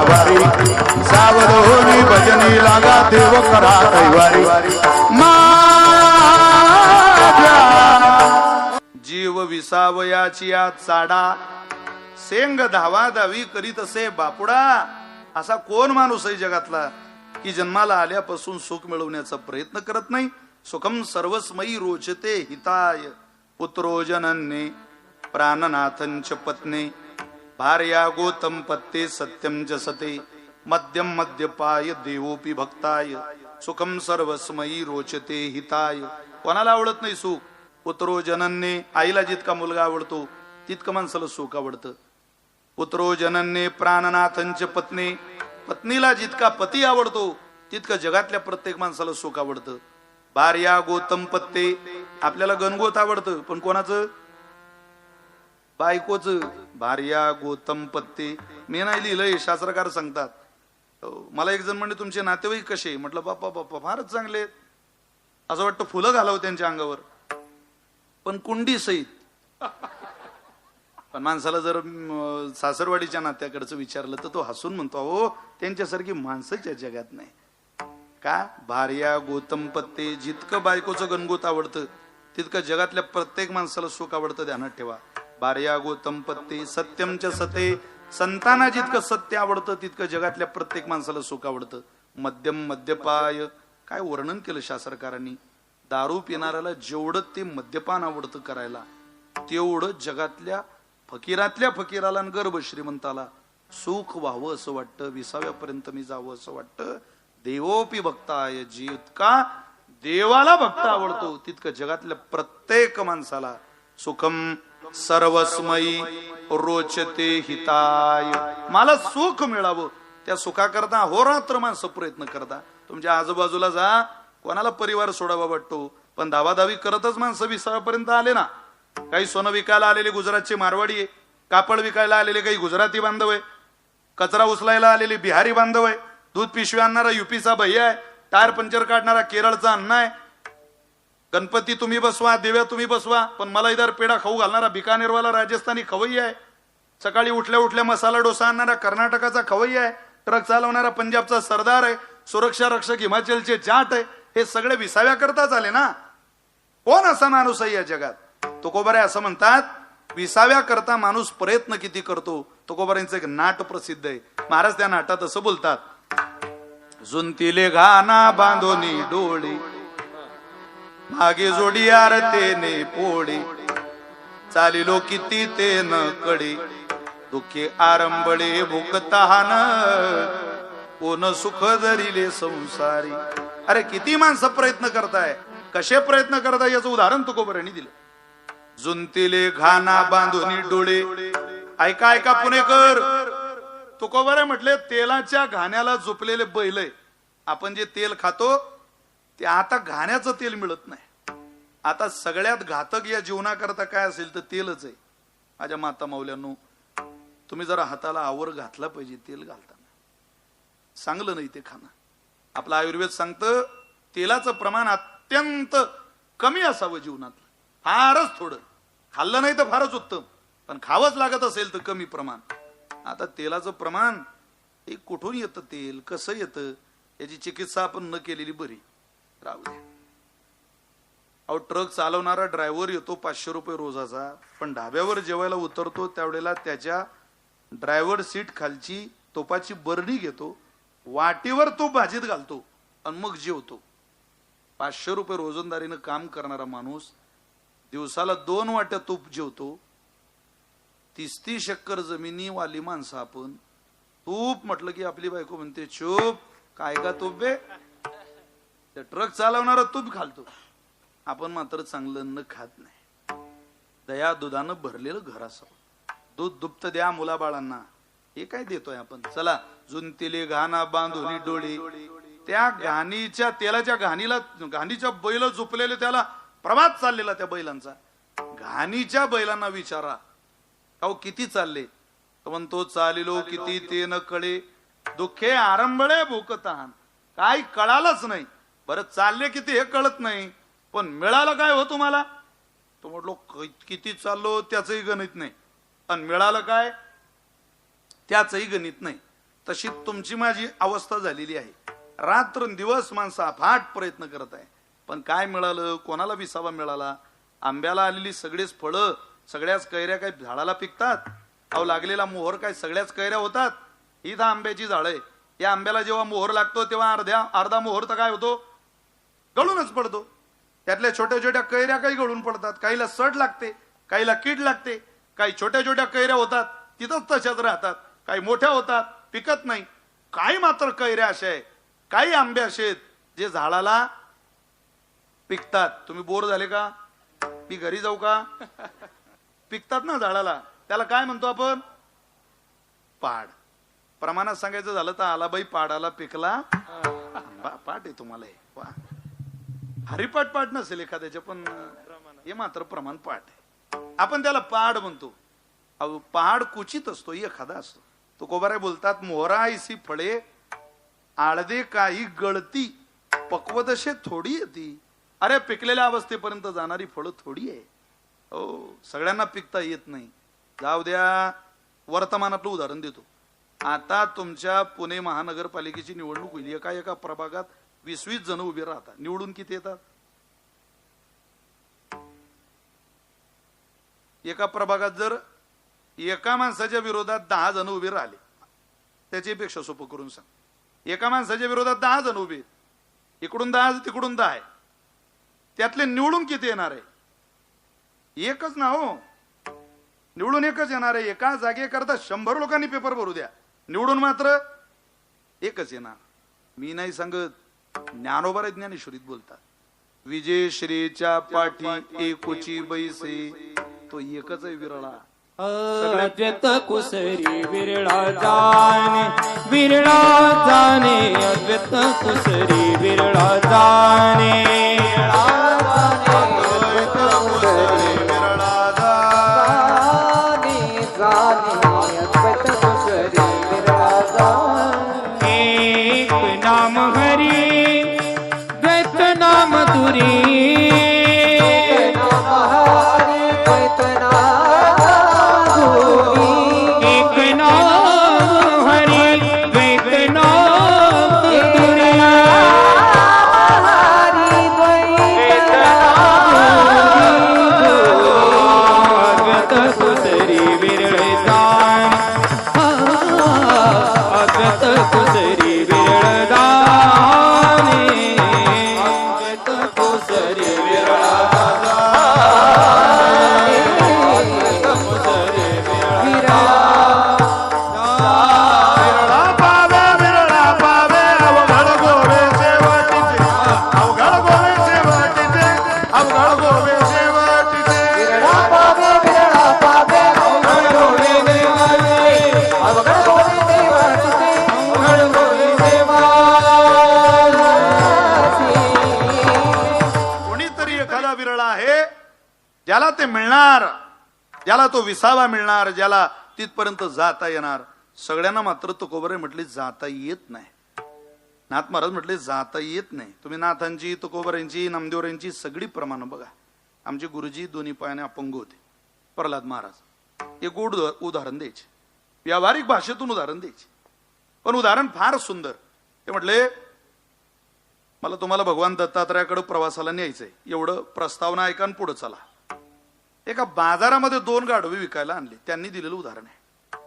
वारी सावध होनी भजनी लागा देव करा कैवारी माझ्या जीव विसावयाची या चाडा सेंग धावा धावी करीत असे बापुडा असा कोण माणूस आहे जगातला की जन्माला आल्यापासून सुख मिळवण्याचा प्रयत्न करत नाही. सुखम सर्वस्मयी रोचते हिताय पुत्रो जनन्ये प्राणनाथंच पत्ने भार्या गोतम पत्ते सत्यम जसते मध्यम मध्यपाय देवोपी भक्ताय सुखम सर्वस्मयी रोचते हिताय. कोणाला आवडत नाही सुख? पुत्रो जनन्ये आईला जितका मुलगा आवडतो तितकं माणसाला सुख आवडतं. पुत्रो जनन्ये प्राणनाथंच पत्ने पत्नीला जितका पती आवडतो तितकं जगातल्या प्रत्येक माणसाला सुख आवडतं. भार्या गोतम पत्ते आपल्याला गणगोत आवडतं पण कोणाचं? बायकोच. भार्या गोतम पत्ते मी नाही लिहिलंय, शास्त्रकार सांगतात. मला एक जण म्हणजे तुमचे नातेवाईक कसे? म्हटलं बाप्पा बाप्पा फारच चांगले, असं वाटतं फुलं घालावं त्यांच्या अंगावर, पण कुंडी सहित. पण माणसाला जर सासरवाडीच्या नात्याकडचं विचारलं तर तो हसून म्हणतो हो त्यांच्यासारखी माणसंच्या जगात नाही. का? भार्या गोतम पत्ते. जितकं बायकोचं गणगोत आवडतं तितकं जगातल्या प्रत्येक माणसाला सुख आवडतं, ध्यानात ठेवा. भार्या गोतम पत्ते सत्यमच्या सते. संतांना जितकं सत्य आवडतं तितकं जगातल्या प्रत्येक माणसाला सुख आवडतं. मध्यम मद्यपाय. काय वर्णन केलं शास्त्रकारांनी? दारू पिणाऱ्याला जेवढं ते मद्यपान आवडतं करायला तेवढं जगातल्या फकीरातल्या फकीराला आणि गर्भ श्रीमंताला सुख व्हावं असं वाटतं, विसाव्यापर्यंत मी जावं असं वाटतं. देवोपी भक्ताय. जितका देवाला भक्त आवडतो तितकं जगातल्या प्रत्येक माणसाला सुखम सर्वस्मयी रोचते हिताय. मला सुख मिळावं त्या सुखाकरता होरात्र माणसं प्रयत्न करता. तुमच्या आजूबाजूला जा, कोणाला परिवार सोडावा वाटतो पण धावाधावी करतच माणसं विसाव्यापर्यंत आले ना. काही सोनं विकायला आलेले गुजरातचे मारवाडी आहे, कापड विकायला आलेले काही गुजराती बांधव आहे, कचरा उचलायला आलेले बिहारी बांधव आहे, दूध पिशवी आणणारा युपीचा भैया आहे, टायर पंक्चर काढणारा केरळचा अण्णा आहे. गणपती तुम्ही बसवा, देव्या तुम्ही बसवा, पण मला इधर पेढा खाऊ घालणारा बिकानेरवाला राजस्थानी खवई आहे. सकाळी उठल्या उठल्या मसाला डोसा आणणारा कर्नाटकाचा खवई आहे. ट्रक चालवणारा पंजाबचा सरदार आहे. सुरक्षा रक्षक हिमाचलचे जाट आहे. हे सगळे विसाव्या करताच आले ना. कोण असा माणूस आहे या जगात? तुकोबारे असं म्हणतात, विसाव्या करता माणूस प्रयत्न किती करतो. तुकोबारांचं एक नाट प्रसिद्ध आहे. महाराज त्या नाटात असं बोलतात, जुंतीले घाना बांधोनी डोळे मागे जोडी आरतेने पोळे चालिलो किती ते न कडे दुःखे आरंबळे भूकतहान कोण सुख धरिले संसारी. अरे किती माणसं प्रयत्न करताय, कसे प्रयत्न करताय याचं उदाहरण तुकोबारांनी दिलं. जुंतीले घाना बांधोनी डोळे. ऐका ऐका पुणेकर, तुकोबारे म्हटले तेलाच्या घाण्याला झोपलेले बैल आहे. आपण जे तेल खातो ते आता घाण्याचं तेल मिळत नाही. आता सगळ्यात घातक या जीवनाकरता काय असेल तर तेलच आहे. माझ्या माता माऊल्यांनो, तुम्ही जरा हाताला आवर घातला पाहिजे तेल घालताना. चांगलं नाही ते खाणं. आपलं आयुर्वेद सांगतं तेलाचं प्रमाण अत्यंत कमी असावं जीवनातलं, फारच थोडं. खाल्लं नाही तर फारच उत्तम, पण खावंच लागत असेल तर कमी प्रमाण. आता तेलाचं प्रमाण हे कुठून येतं, तेल कसं येतं याची चिकित्सा आपण न केलेली बरी. राहू द्या. अहो ट्रक चालवणारा ड्रायव्हर येतो 500 रुपये रोजाचा, पण ढाब्यावर जेवायला उतरतो त्यावेळेला त्याच्या ड्रायव्हर सीट खालची तुपाची बरणी घेतो, वाटीवर तूप भाजीत घालतो आणि मग जेवतो. 500 रुपये रोजंदारीनं काम करणारा माणूस दिवसाला 2 वाट्या तूप जेवतो. 30 शक्कर जमिनी वाली माणसं आपण. तूप म्हटलं की आपली बायको म्हणते चूप, काय का तूप बे. त्या ट्रक चालवणारा तूप घालतो, आपण मात्र चांगलं अन्न खात नाही. दया दुधानं भरलेलं घर असावं. दूध दुप्त द्या मुलाबाळांना, हे काय देतोय आपण. चला, जुंतीले घाना बांधोनी डोळे. त्या घाणीच्या तेलाच्या घाणीच्या बैल झोपलेले, त्याला प्रवाद चाललेला त्या बैलांचा. घाणीच्या बैलांना विचारा अहो किती चालले, तो म्हणतो चालिलो किती ते न कळे दुःखे आरंबळे भूकतहान. काय कळालंच नाही. बरं चालले किती हे कळत नाही, पण मिळालं काय हो तुम्हाला? तो म्हटलो किती चाललो त्याचंही गणित नाही, आणि मिळालं काय त्याचंही गणित नाही. तशी तुमची माझी अवस्था झालेली आहे. रात्रंदिवस माणसं अफाट प्रयत्न करत आहे, पण काय मिळालं? कोणाला विसावा मिळाला? आंब्याला आलेली सगळीच फळं, सगळ्याच कैऱ्या काय झाडाला पिकतात? अहो, लागलेला मोहर काय सगळ्याच कैऱ्या होतात? ही तर आंब्याची झाड आहे. या आंब्याला जेव्हा मोहर लागतो तेव्हा अर्धा मोहर तर काय होतो? गळूनच पडतो. त्यातल्या छोट्या छोट्या कैऱ्या काही गळून पडतात, काहीला सड लागते, काहीला कीड लागते, काही छोट्या छोट्या कैऱ्या होतात तिथंच तशाच राहतात, काही मोठ्या होतात पिकत नाही. काही मात्र कैऱ्या अशा आहे, काही आंबे असे आहेत जे झाडाला पिकतात. तुम्ही बोर झाले का? मी घरी जाऊ का? पिकतात ना झाडाला. त्याला काय म्हणतो आपण? पाड. प्रमाणात सांगायचं झालं तर आलाबाई पाडाला पिकला आंबा. पाठ आहे तुम्हाला हे. वा, हरिपाठ पाठ नसेल एखाद्याच्या, पण हे मात्र प्रमाण पाठ आहे. आपण त्याला पाड म्हणतो. अहो, पहाड कुचित असतो, एखादा असतो. तो कोबारे बोलतात, मोहरा ऐसी फळे आळदे काही गळती, पक्वदशे थोडी येती. अरे, पिकलेल्या अवस्थेपर्यंत जाणारी फळं थोडी आहे. हो, सगळ्यांना पिकता येत नाही. जाऊ द्या, वर्तमानातलं उदाहरण देतो. आता तुमच्या पुणे महानगरपालिकेची निवडणूक होईल. एका प्रभागात 20-20 जण उभे राहतात. निवडून किती येतात? एका प्रभागात जर एका माणसाच्या विरोधात 10 जण उभे राहिले, त्याच्यापेक्षा सोपं करून सांग. एका माणसाच्या विरोधात 10 जण उभे, इकडून 10 तिकडून 10 आहे, त्यातले निवडून किती येणार आहे? एकच ना हो, निवडून एकच येणार आहे. एका जागेकरता 100 लोकांनी पेपर भरू द्या, निवडून मात्र एकच येणार. मी नाही सांगत, ज्ञानोबा ज्ञानेश्वरीत बोलतात, विजयश्रीच्या पाठी एकोची बैसे, तो एकच आहे विरळा. अद्वैत कुसरी विरळा जाने, विरळा जाने, अद्वैत कुसरी विरळा जाने, अद्वैत कुसरी विरळा जाने, अद्वैत कुसरी विरळा जाने. एक नाम हरी, द्वैत नाम तुरी, ज्याला ते मिळणार, ज्याला तो विसावा मिळणार, ज्याला तिथपर्यंत जाता येणार. सगळ्यांना मात्र तुकोबरे म्हटले जाता येत नाही. नाथ महाराज म्हटले जाता येत नाही. तुम्ही नाथांची, तुकोबऱ्यांची, नामदेवरांची सगळी प्रमाण बघा. आमचे गुरुजी दोन्ही पायाने अपंग होते, प्रल्हाद महाराज. एक गोड उदाहरण द्यायचे, व्यावहारिक भाषेतून उदाहरण द्यायचे, पण उदाहरण फार सुंदर. ते म्हटले, मला तुम्हाला भगवान दत्तात्रयाकडे प्रवासाला न्यायचंय, एवढं प्रस्तावना ऐका आणि पुढे चला. एका बाजारामध्ये 2 गाढवे विकायला आणले. त्यांनी दिलेलं उदाहरण आहे.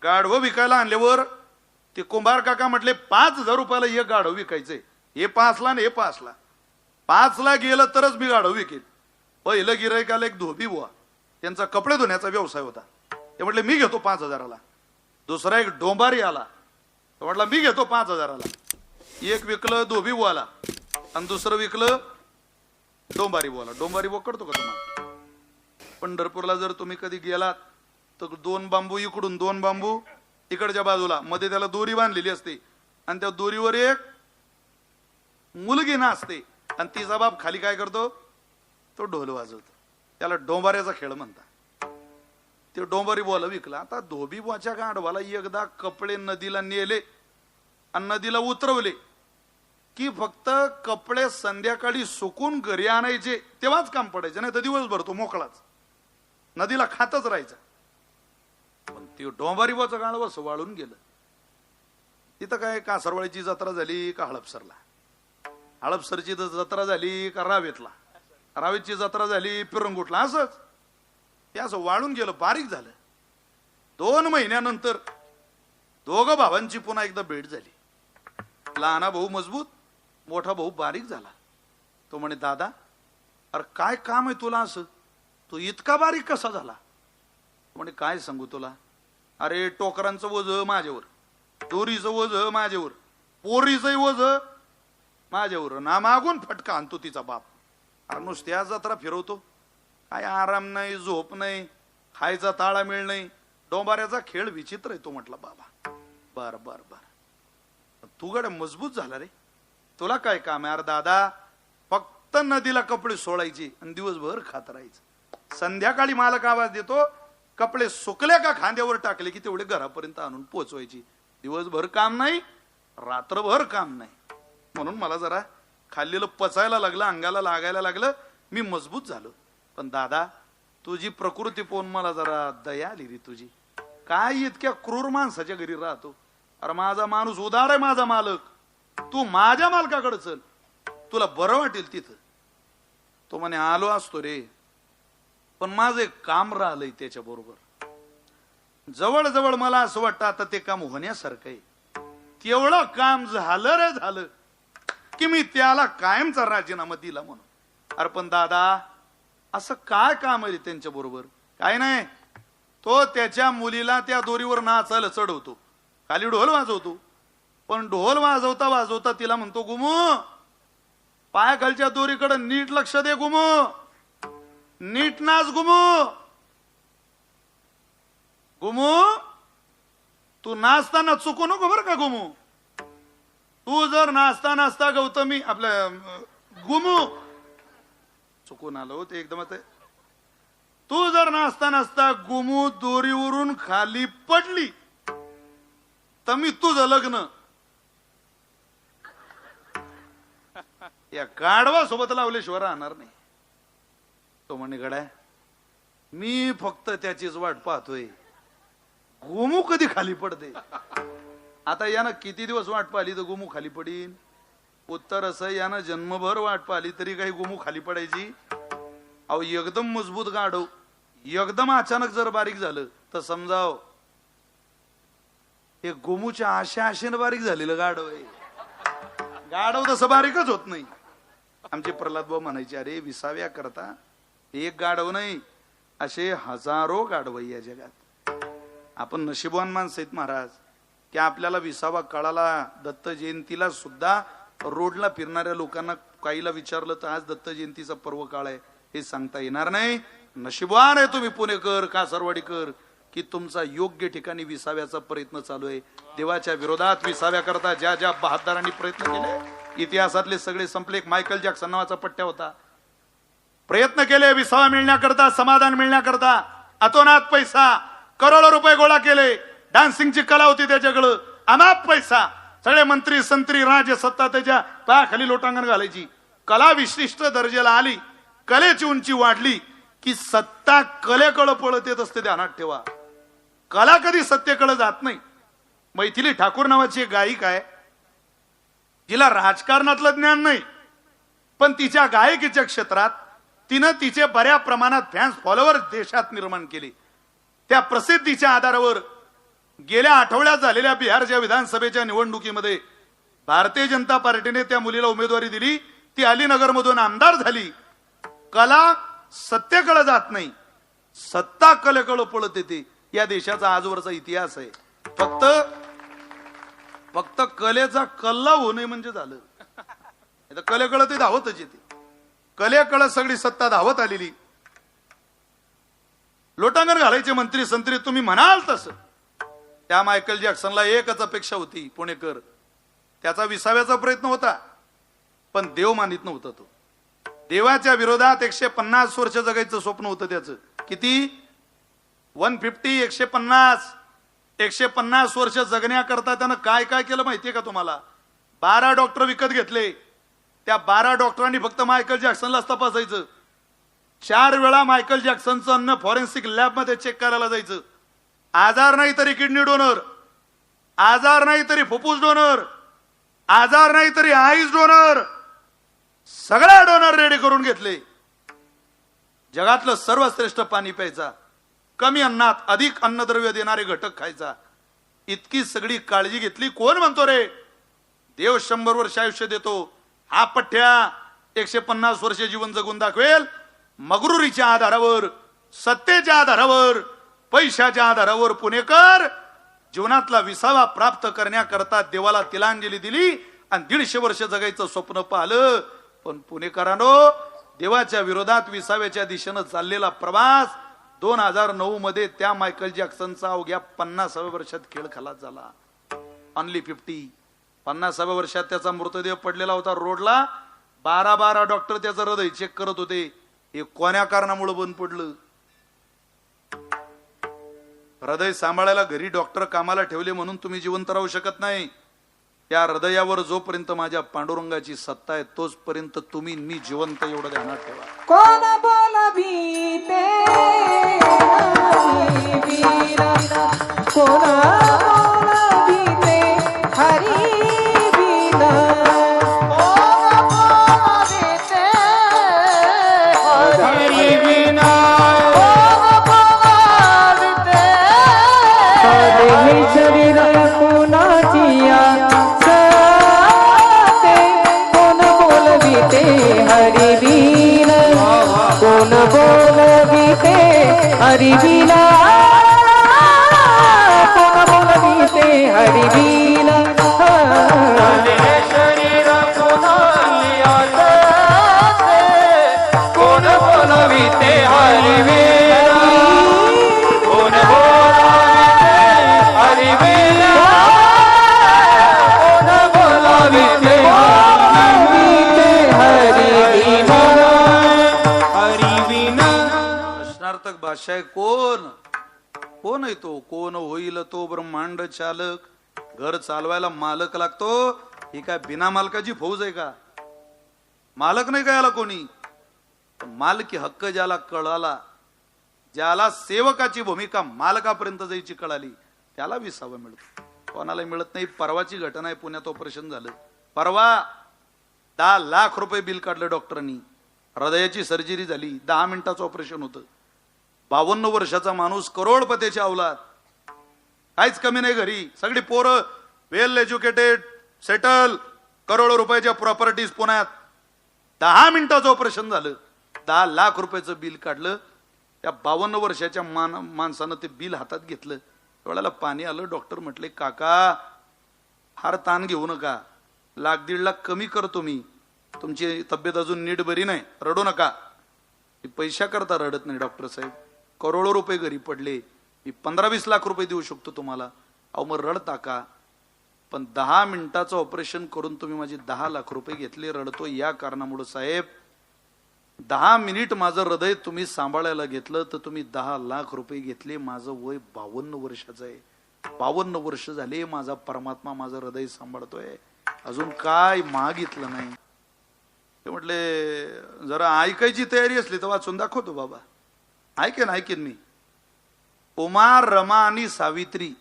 गाढवं विकायला आणल्यावर ते कुंभार काका म्हटले 5,000 रुपयाला एक गाढव विकायचंय. हे 5ला आणि हे 5ला. 5ला गेलं तरच मी गाढव विकेल. पहिलं गिराईकाला एक धोबी बुवा, त्यांचा कपडे धुण्याचा व्यवसाय होता. ते म्हटले मी घेतो 5,000ला. दुसरा एक डोंबारी आला, तो म्हटला मी घेतो 5,000ला. एक विकलं धोबी बुवाला आणि दुसरं विकलं डोंबारी बुवाला. डोंबारी बुवा कळतो का तुम्हाला? पंढरपूरला जर तुम्ही कधी गेलात तर 2 बांबू इकडून, 2 बांबू इकडच्या बाजूला, मध्ये त्याला दोरी बांधलेली असते आणि त्या दोरीवर एक मुलगी नाचते आणि तिचा बाप खाली काय करतो? तो ढोल वाजवतो. त्याला डोंबाऱ्याचा खेळ म्हणतात. ते डोंबारी बुवाला विकला. आता धोबी बुवाच्या गाढवाला एकदा कपडे नदीला नेले आणि नदीला उतरवले की फक्त कपडे संध्याकाळी सुकून घरी आणायचे, तेव्हाच काम पडायचे, नाही तर दिवसभर तो मोकळाच नदीला खातच राहायचा. पण ते डोंबारी बुवाचं गाढव असं वाळून गेलं. तिथं काय कासरवाडीची जत्रा झाली का हळपसरला, हळपसरची जत्रा झाली का रावेतला, रावेतची जत्रा झाली पिरंगुटला, असंच ते असं वाळून गेलं, बारीक झालं. 2 महिन्यानंतर दोघं भावांची पुन्हा एकदा भेट झाली. लहाना भाऊ मजबूत, मोठा भाऊ बारीक झाला. तो म्हणे, दादा अरे काय काम आहे तुला, असं तू इतका बारीक कसा झाला? म्हणे, काय सांगू तुला, अरे टोकरांचं वज माझ्यावर, दोरीचं वज माझ्यावर, पोरीचं वज माझ्यावर, ना मागून फटका आणतो तिचा बाप. अरे नुसत्या जत्रा फिरवतो, काय आराम नाही, झोप नाही, खायचा ताळामेळ नाही, डोंबाऱ्याचा खेळ विचित्र आहे. तो म्हटला, बाबा बर बर बर, तू गड मजबूत झाला रे, तुला काय काम आहे? अरे दादा फक्त नदीला कपडे सोडायचे आणि दिवसभर खात राहायचं. संध्याकाळी मालक आवाज देतो, कपडे सुकले का खांद्यावर टाकले की तेवढे घरापर्यंत आणून पोचवायची. दिवसभर काम नाही, रात्रभर काम नाही. म्हणून मला जरा खाल्लेलं पचायला लागलं, अंगाला लागायला लागलं, मी मजबूत झालो. पण दादा तुझी प्रकृती पाहून मला जरा दया आली रे तुझी. काय इतक्या क्रूर माणसाच्या घरी राहतो? अरे माझा माणूस उदार आहे, माझा मालक, तू माझ्या मालकाकडे चल, तुला बरं वाटेल तिथं. तो म्हणे, आलो असतो रे, पण माझं एक काम राहिलंय त्याच्या बरोबर. जवळजवळ मला असं वाटतं आता ते काम होण्यासारखं आहे. तेवढं काम झालं रे झालं की मी त्याला कायमचा राजीनामा दिला म्हणून. अरे पण दादा असं काय काम आहे त्यांच्या बरोबर? काय नाही, तो त्याच्या मुलीला त्या दोरीवर नाचायला चढवतो, खाली ढोल वाजवतो, पण ढोल वाजवता वाजवता तिला म्हणतो, गुमू पायाखालच्या दोरीकडे नीट लक्ष दे, गुमू नीट नाच, गुमू गुमू तू नाचताना चुकू नको बरं का गुमू. तू जर नाचता नाचता गौतमी आपल्या गुमू चुकून आलो ते एकदम, तू जर नाचता नाचता गुमू दोरीवरून खाली पडली तर मी तुझं लग्न या गाढवा सोबत लावल्याशिवाय राहणार नाही. तो म्हणे, गड्या मी फक्त त्याचीच वाट पाहतोय, गुमू कधी खाली पडते. आता यानं किती दिवस वाट पाहिली तर गुमू खाली पडीन? उत्तर असं, यानं जन्मभर वाट पाहिली तरी काही गुमू खाली पडायची? अहो एकदम मजबूत गाढव एकदम अचानक जर बारीक झालं तर समजाव हे गुमूच्या आशेनं बारीक झालेलं गाढव आहे. गाढव तसं बारीकच होत नाही. आमचे प्रल्हाद भाऊ म्हणायचे, अरे विसाव्या करता एक गाढव नाही, असे हजारो गाढव या जगात. आपण नशिबवान माणसं आहेत महाराज की आपल्याला विसावा कळाला. दत्त जयंतीला सुद्धा रोडला फिरणाऱ्या लोकांना काहीला विचारलं तर आज दत्त जयंतीचा पर्व काळ आहे हे सांगता येणार नाही. नशिबवान आहे तुम्ही पुणेकर, कासरवाडीकर, की तुमचा योग्य ठिकाणी विसाव्याचा प्रयत्न चालू आहे. देवाच्या विरोधात विसाव्या करता ज्या ज्या बहादरांनी प्रयत्न केले इतिहासातले सगळे संपले. एक मायकल जॅक्सन नावाचा पट्ट्या होता, प्रयत्न केले विसावा मिळण्याकरता, समाधान मिळण्याकरता, अतोनात पैसा, करोडो रुपये गोळा केले, डान्सिंगची कला होती त्याच्याकडं, अमाप पैसा, सगळे मंत्री संत्री राज सत्ता त्याच्या पायाखाली लोटांगण घालायची. कला विशिष्ट दर्जाला आली, कलेची उंची वाढली की सत्ता कलेकडे पळत येत असते, ध्यानात ठेवा. कला कधी सत्तेकडे जात नाही. मैथिली ठाकूर नावाची एक गायिका आहे, जिला राजकारणातलं ज्ञान नाही, पण तिच्या गायकीच्या क्षेत्रात तिनं तिचे बऱ्या प्रमाणात फॅन्स फॉलोअर देशात निर्माण केले. त्या प्रसिद्धीच्या आधारावर गेल्या आठवड्यात झालेल्या बिहारच्या विधानसभेच्या निवडणुकीमध्ये भारतीय जनता पार्टीने त्या मुलीला उमेदवारी दिली. ती अलीनगर मधून आमदार झाली. कला सत्तेकडे जात नाही, सत्ता कलेकडे पळत येते. या देशाचा आजवरचा इतिहास आहे. फक्त कलेचा कल्ला होऊ नये म्हणजे झालं. कलेकडे ते धावतच येते. कलेकडे सगळी सत्ता धावत आलेली. लोटांगण घालायचे मंत्री संत्री तुम्ही म्हणाल तसं. त्या मायकल जॅक्सनला एकच अपेक्षा होती, पुणेकर, त्याचा विसाव्याचा प्रयत्न होता पण देव मानित नव्हता. तो देवाच्या विरोधात 150 वर्ष जगायचं स्वप्न होतं त्याचं. किती? 150, 150 वर्ष जगण्याकरता त्यानं काय काय केलं माहितीये का तुम्हाला? 12 डॉक्टर विकत घेतले. त्या 12 डॉक्टरांनी फक्त मायकल जॅक्सनलाच तपासायचं. 4 वेळा मायकल जॅक्सनचं अन्न फॉरेन्सिक लॅब मध्ये चेक करायला जायचं. आजार नाही तरी किडनी डोनर, आजार नाही तरी फुफ्फुस डोनर, आजार नाही तरी आईस डोनर, सगळ्या डोनर रेडी करून घेतले. जगातलं सर्वश्रेष्ठ पाणी प्यायचा, कमी अन्नात अधिक अन्नद्रव्य देणारे घटक खायचा, इतकी सगळी काळजी घेतली. कोण म्हणतो रे देव 100 वर्ष आयुष्य देतो, हा पठ्ठ्या 150 वर्ष जीवन जगून दाखवेल? मगरुरीच्या आधारावर, सत्तेच्या आधारावर, पैशाच्या आधारावर पुणेकर जीवनातला विसावा प्राप्त करण्याकरता देवाला तिलांजली दिली आणि 150 वर्ष जगायचं स्वप्न पाहिलं. पण पुणेकरांनो, देवाच्या विरोधात विसाव्याच्या दिशेनं चाललेला प्रवास 2009 मध्ये त्या मायकल जॅक्सनचा अवघ्या 50व्या वर्षात खेळ खलास झाला. ऑनली 50. 50व्या वर्षात त्याचा मृतदेह पडलेला होता रोडला. 12 डॉक्टर त्याचं हृदय चेक करत होते. हे कोण्या कारणामुळे बंद पडलं? हृदय सांभाळायला घरी डॉक्टर कामाला ठेवले म्हणून तुम्ही जिवंत राहू शकत नाही. त्या हृदयावर जोपर्यंत माझ्या पांडुरंगाची सत्ता आहे तोचपर्यंत तुम्ही मी जिवंत, एवढं ध्यानात ठेवा. कोण बोलवीते हरिवीरा, कोण बोलवीते हरिवीरा, कोण बोलवीते हरिवीरा, कोण बोलवीते हरि शरीर कोणाचिया हरिवीर, कोण बोलविते हरिवीला, कोण बोलविते हरिवीला, शरीर कोण बोलविते हरिवीला, कोण बोलविते हरिवीला, कोण बोलविते प्रश्नार्थक भाषा आहे. कोण कोण आहे तो? कोण होईल तो ब्रह्मांड चालक? घर चालवायला मालक लागतो. ही काय बिना मालकाची फौज आहे का? मालक नाही का याला कोणी? मालकी हक्क ज्याला कळाला, ज्याला सेवकाची भूमिका मालकापर्यंत जायची कळाली, त्याला विसावा मिळतो. कोणाला मिळत नाही. परवाची घटना आहे, पुण्यात ऑपरेशन झालं. परवा 10 लाख रुपये बिल काढलं डॉक्टरांनी. हृदयाची सर्जरी झाली, 10 मिनिटाचं ऑपरेशन होतं. 52 वर्षाचा माणूस, करोडपतीची औलाद, काहीच कमी नाही घरी, सगळी पोरं वेल एज्युकेटेड, सेटल, करोडो रुपयाच्या प्रॉपर्टीज पुण्यात. 10 मिनिटाचं ऑपरेशन झालं, 10 लाख रुपयाचं बिल काढलं. त्या 52 वर्षाच्या माणसानं ते बिल हातात घेतलं. वेळेला पाणी आलं. डॉक्टर म्हटले, काका फार ताण घेऊ नका, 1.5 लाख कमी करतो मी, तुमची तब्येत अजून नीट बरी नाही, रडू नका. पैशा करता रडत नाही डॉक्टर साहेब, करोडो रुपये घरी पडले, मी 15-20 लाख रुपये देऊ शकतो तुम्हाला. अहो मग रडता का? पण 10 मिनिटाचं ऑपरेशन करून तुम्ही माझे 10 लाख रुपये घेतले. रडतो या कारणामुळे साहेब, 10 मिनिट माझं हृदय तुम्ही सांभाळायला घेतलं तर तुम्ही 10 लाख रुपये घेतले. माझं वय 52 वर्षाचं आहे. 52 वर्ष झाले माझा परमात्मा माझं हृदय सांभाळतोय, अजून काय मागितलं नाही. ते म्हटले, जरा ऐकायची तयारी असली तर वाचून दाखवतो बाबा. ऐकेन मी. उमा, रमा आणि सावित्री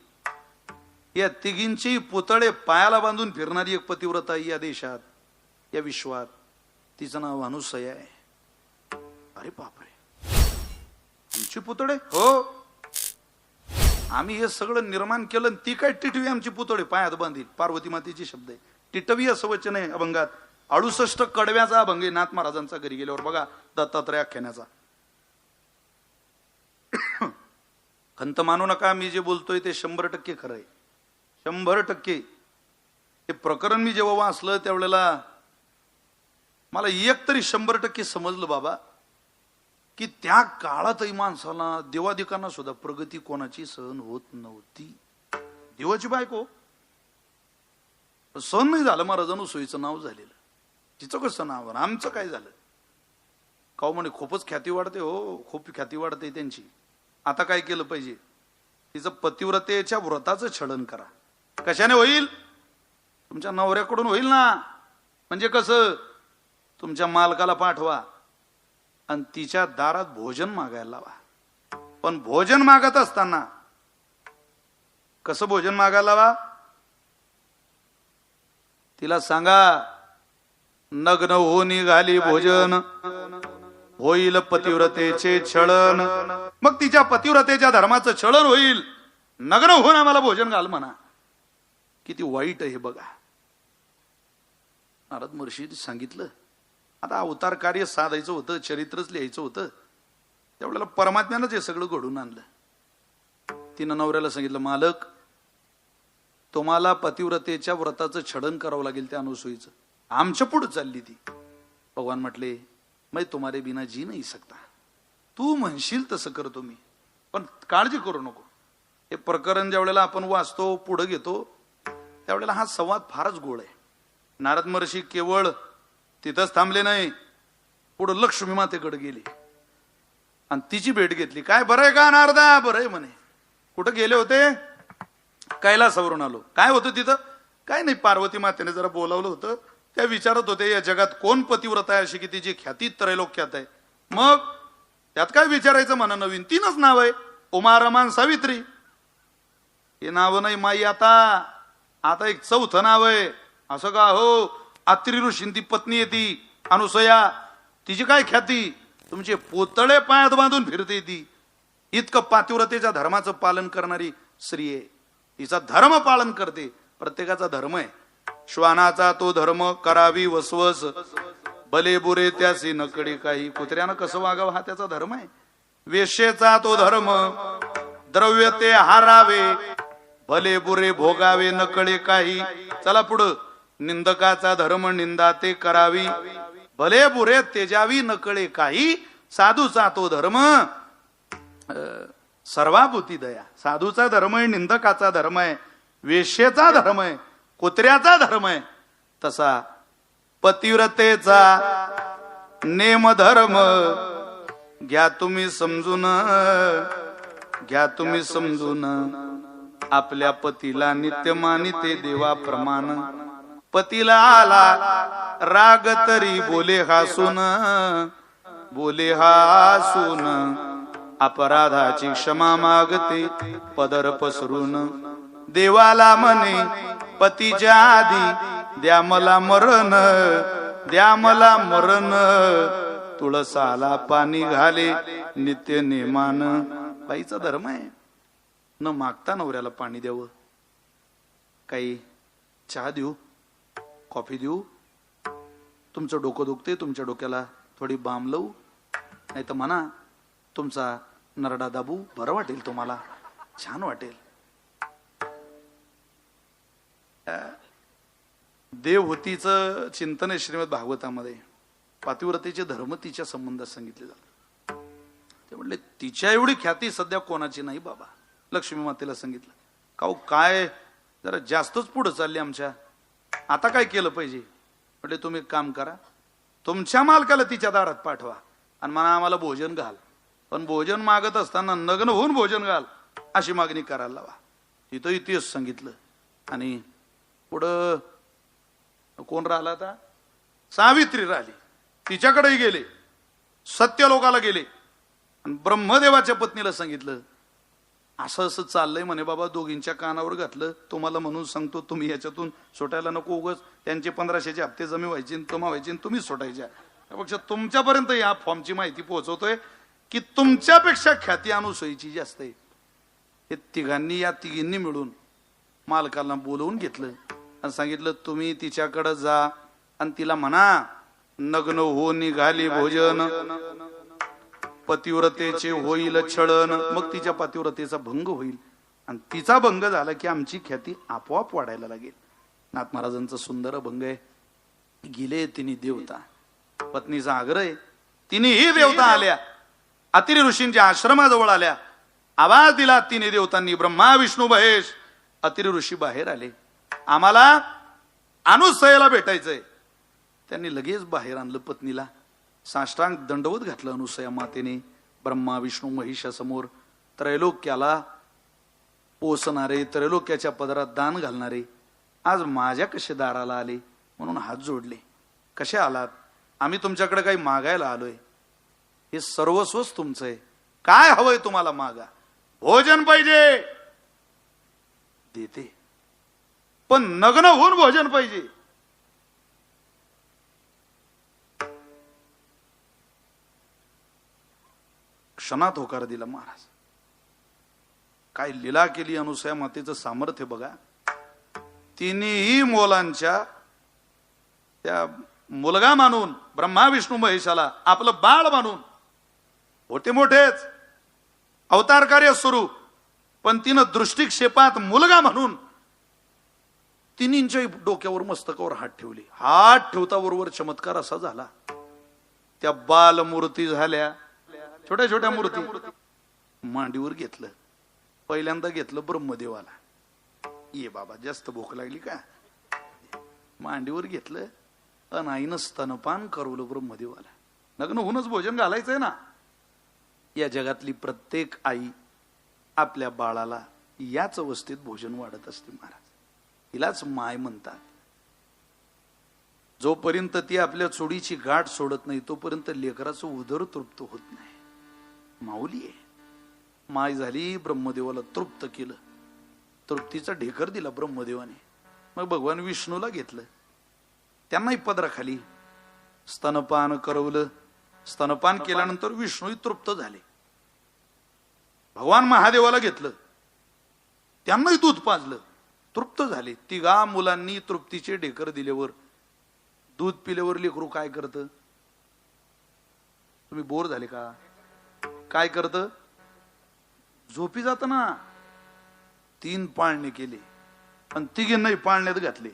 या तिघींची पुतळे पायाला बांधून फिरणारी एक पतिव्रता या देशात, या विश्वात, तिचं नाव अनुसया आहे. अरे बापरे, आमची पुतळे? हो, आम्ही हे सगळं निर्माण केलं. ती काय टिटवी आमची पुतळे पायात बांधील? पार्वती मातेचे शब्द आहे. टिटवी असं वचन आहे अभंगात. 68 कडव्याचा अभंग आहे नाथ महाराजांचा घरी गेल्यावर, बघा दत्तात्रय आख्यानाचा. खंत मानू नका, मी जे बोलतोय ते 100% खरं आहे. 100%. हे प्रकरण मी जेव्हा वाचलं त्यावेळेला मला एक तरी 100% समजलं बाबा, की त्या काळातही माणसाला, देवादिकांना सुद्धा प्रगती कोणाची सहन होत नव्हती. देवाची बायको सहन नाही झालं. महाराजांनो सोयीचं नाव झालेलं. तिचं कसं नाव, आमचं काय झालं? काव म्हणे खूपच ख्याती वाढते. हो, खूप ख्याती वाढते त्यांची. आता काय केलं पाहिजे? तिचं पतिव्रतेच्या व्रताचं छळन करा. कशाने होईल? तुमच्या नवऱ्याकडून होईल ना. म्हणजे कसं? तुमच्या मालकाला पाठवा आणि तिच्या दारात भोजन मागायला लावा. पण भोजन मागत असताना कसं भोजन मागायला लावा? तिला सांगा नग्न हो निघाली भोजन होईल पतिव्रतेचे छळन. मग तिच्या पतिव्रतेच्या धर्माचं छळन होईल. नग्न होऊन आम्हाला भोजन घाल म्हणा. किती वाईट आहे हे बघा. नारद महर्षी सांगितलं. आता अवतार कार्य साधायचं होतं, चरित्रच लिहायचं होतं. त्यावेळेला परमात्म्यानंच हे सगळं घडून आणलं. तिनं नवऱ्याला सांगितलं, मालक तुम्हाला पतिव्रतेच्या व्रताचं छडन करावं लागेल त्या अनुसूईचं. आमच्या पुढे चालली ती. भगवान म्हटले, मैं तुम्हारे बिना जी नाही सकता. तू म्हणशील तसं करतो मी, पण काळजी करू नको. हे प्रकरण ज्या वेळेला आपण वाचतो, पुढे घेतो, त्यावेळेला हा संवाद फारच गोड आहे. नारद महर्षी केवळ तिथंच थांबले नाही, पुढे लक्ष्मी मातेकडे गेले आणि तिची भेट घेतली. काय बरं आहे का नारदा? बरं आहे म्हणे. कुठं गेले होते? कैलासावरून आलो. काय होतं तिथं? काय नाही, पार्वती मातेने जरा बोलावलं होतं. त्या विचारत होते या जगात कोण पतिव्रत आहे अशी की तिची ख्याती त्रैलोक्यात आहे. मग त्यात काय विचारायचं म्हणा, नवीन 3च नाव आहे, उमा रमान सावित्री. हे नाव नाही माई, आता एक 4थं नाव आहे. असं का हो? अत्रि ऋषींची पत्नी आहे ती अनुसया. तिची काय ख्याती? तुमचे पोतळे पायात बांधून फिरते ती. इतकं पातिव्रतेच्या धर्माचं पालन करणारी स्त्री आहे. तिचा धर्म पालन करते. प्रत्येकाचा धर्म आहे. श्वानाचा तो धर्म करावी वसवस, भले बुरे त्यासी नकडी काही. कुत्र्यानं कसं वागावं हा त्याचा धर्म आहे. वेश्येचा तो धर्म द्रव्य ते हारावे, भले बुरे भोगावे नकळे काही. चला पुढं. निंदकाचा धर्म निंदा ते करावी, भले बुरे तेजावी नकळे काही. साधूचा तो धर्म सर्वाभूती दया. साधूचा धर्म आहे, निंदकाचा धर्म आहे, वेश्येचा धर्म आहे, कुत्र्याचा धर्म आहे. तसा पतिव्रतेचा नेम धर्म घ्या तुम्ही समजून, घ्या तुम्ही समजून. आपल्या पतीला नित्य मानिते देवाप्रमाण. पतीला आला राग तरी बोले हासून, बोले हासून. अपराधाची क्षमा मागते पदर पसरून. देवाला म्हणे पतीच्या आधी द्या मला मरण, द्या मला मरण. तुळसाला पाणी घाले नित्य नेमान. बाईचा धर्म आहे न मागता नवऱ्याला पाणी द्यावं. काही चहा देऊ, कॉफी देऊ, तुमचं डोकं दुखते तुमच्या डोक्याला थोडी बाम लावू, नाही तर म्हणा तुमचा नरडा दाबू, बरं वाटेल तुम्हाला, छान वाटेल. देवहूतीचं चिंतन आहे श्रीमद भागवतामध्ये. पातिव्रतेचे धर्म तिच्या संबंधात सांगितले जातात. ते म्हणले तिच्या एवढी ख्याती सध्या कोणाची नाही बाबा. लक्ष्मी मातेला सांगितलं, का काय जरा जास्तच पुढे चालली आमच्या, आता काय केलं पाहिजे? म्हणजे तुम्ही एक काम करा, तुमच्या मालकाला तिच्या दारात पाठवा आणि म्हणा आम्हाला भोजन घाल. पण भोजन मागत असताना नग्न होऊन भोजन घाल अशी मागणी करायला लावा. तिथंही तेच सांगितलं. आणि पुढं कोण राहिला आता? सावित्री राहिली. तिच्याकडेही गेले, सत्यलोकाला गेले आणि ब्रह्मदेवाच्या पत्नीला सांगितलं, असं असं चाललंय म्हणे बाबा. दोघींच्या कानावर घातलं. तुम्हाला म्हणून सांगतो, तुम्ही याच्यातून सुटायला नको. उगाच त्यांचे 1500चे हप्ते जमी व्हायचे, तुम्हा व्हायचे, तुम्ही सुटायच्या. त्यापेक्षा तुमच्यापर्यंत या फॉर्मची माहिती पोहोचवतोय की तुमच्यापेक्षा ख्याती अनुसयीची जास्त आहे. हे तिघांनी, या तिघींनी मिळून मालकाला बोलवून घेतलं आणि सांगितलं, तुम्ही तिच्याकडे जा आणि तिला म्हणा नग्न हो निघाली भोजन, पतिव्रतेचे होईल छळन. मग तिच्या पतिव्रतेचा भंग होईल आणि तिचा भंग झाला की आमची ख्याती आपोआप वाढायला लागेल. नाथ महाराजांचा सुंदर अभंग आहे. गेले तिने देवता, पत्नीचा आग्रह आहे, तिनेही देवता आल्या, अत्रि ऋषींच्या आश्रमाजवळ आल्या. आवाज दिला तिने देवतांनी, ब्रह्मा विष्णू महेश. अत्रि ऋषी बाहेर आले, आम्हाला अनुसयाला भेटायचंय. त्यांनी लगेच बाहेर आणलं पत्नीला. साष्टांग दंडवत घातलं अनुसया मातेने ब्रह्मा विष्णू महिषासमोर. त्रैलोक्याला पोसणारे, त्रैलोक्याच्या पदरात दान घालणारे आज माझ्या कसे दाराला आले म्हणून हात जोडले. कसे आलात? आम्ही तुमच्याकडे काही मागायला आलोय. हे सर्वस्वच तुमचं आहे. काय हवंय तुम्हाला मागा. भोजन पाहिजे देते, पण नग्न होऊन भोजन पाहिजे क्षणात होकार दिला महाराज. काय लीला केली अनुसया मातेचं सामर्थ्य बघा. तिन्ही मोलांच्या त्या मुलगा मानून ब्रह्मा विष्णू महेशाला आपलं बाळ मानून होते मोठेच अवतार कार्य सुरू, पण तिनं दृष्टिक्षेपात मुलगा म्हणून तिन्हींच्या डोक्यावर मस्तकावर हात ठेवले. हात ठेवता बरोबर चमत्कार असा झाला, त्या बाल मूर्ती झाल्या, छोट्या छोट्या मूर्ती. मांडीवर घेतलं, पहिल्यांदा घेतलं ब्रह्मदेवाला. ये बाबा जास्त भूक लागली का? मांडीवर घेतलं अन आईनं स्तनपान करवलं ब्रह्मदेवाला. लग्न होऊनच भोजन घालायचंय ना. या जगातली प्रत्येक आई आपल्या बाळाला याच अवस्थेत भोजन वाढत असते महाराज. तिलाच माय म्हणतात. जोपर्यंत ती आपल्या चोडीची गाठ सोडत नाही तोपर्यंत लेकराचं उदर तृप्त होत नाही. माऊली आहे. माय झाली, ब्रह्मदेवाला तृप्त केलं, तृप्तीचा ढेकर दिला ब्रह्मदेवाने. मग भगवान विष्णूला घेतलं, त्यांनाही पदराखाली स्तनपान करवलं. स्तनपान केल्यानंतर विष्णूही तृप्त झाले. भगवान महादेवाला घेतलं, त्यांनाही दूध पाजलं, तृप्त झाले. तिघा मुलांनी तृप्तीचे ढेकर दिल्यावर, दूध पिल्यावर लेकरू काय करत? तुम्ही बोर झाले का? काय करत? झोपी जात ना. 3 पाळणे केले आणि तिघींनाही पाळण्यात घातले.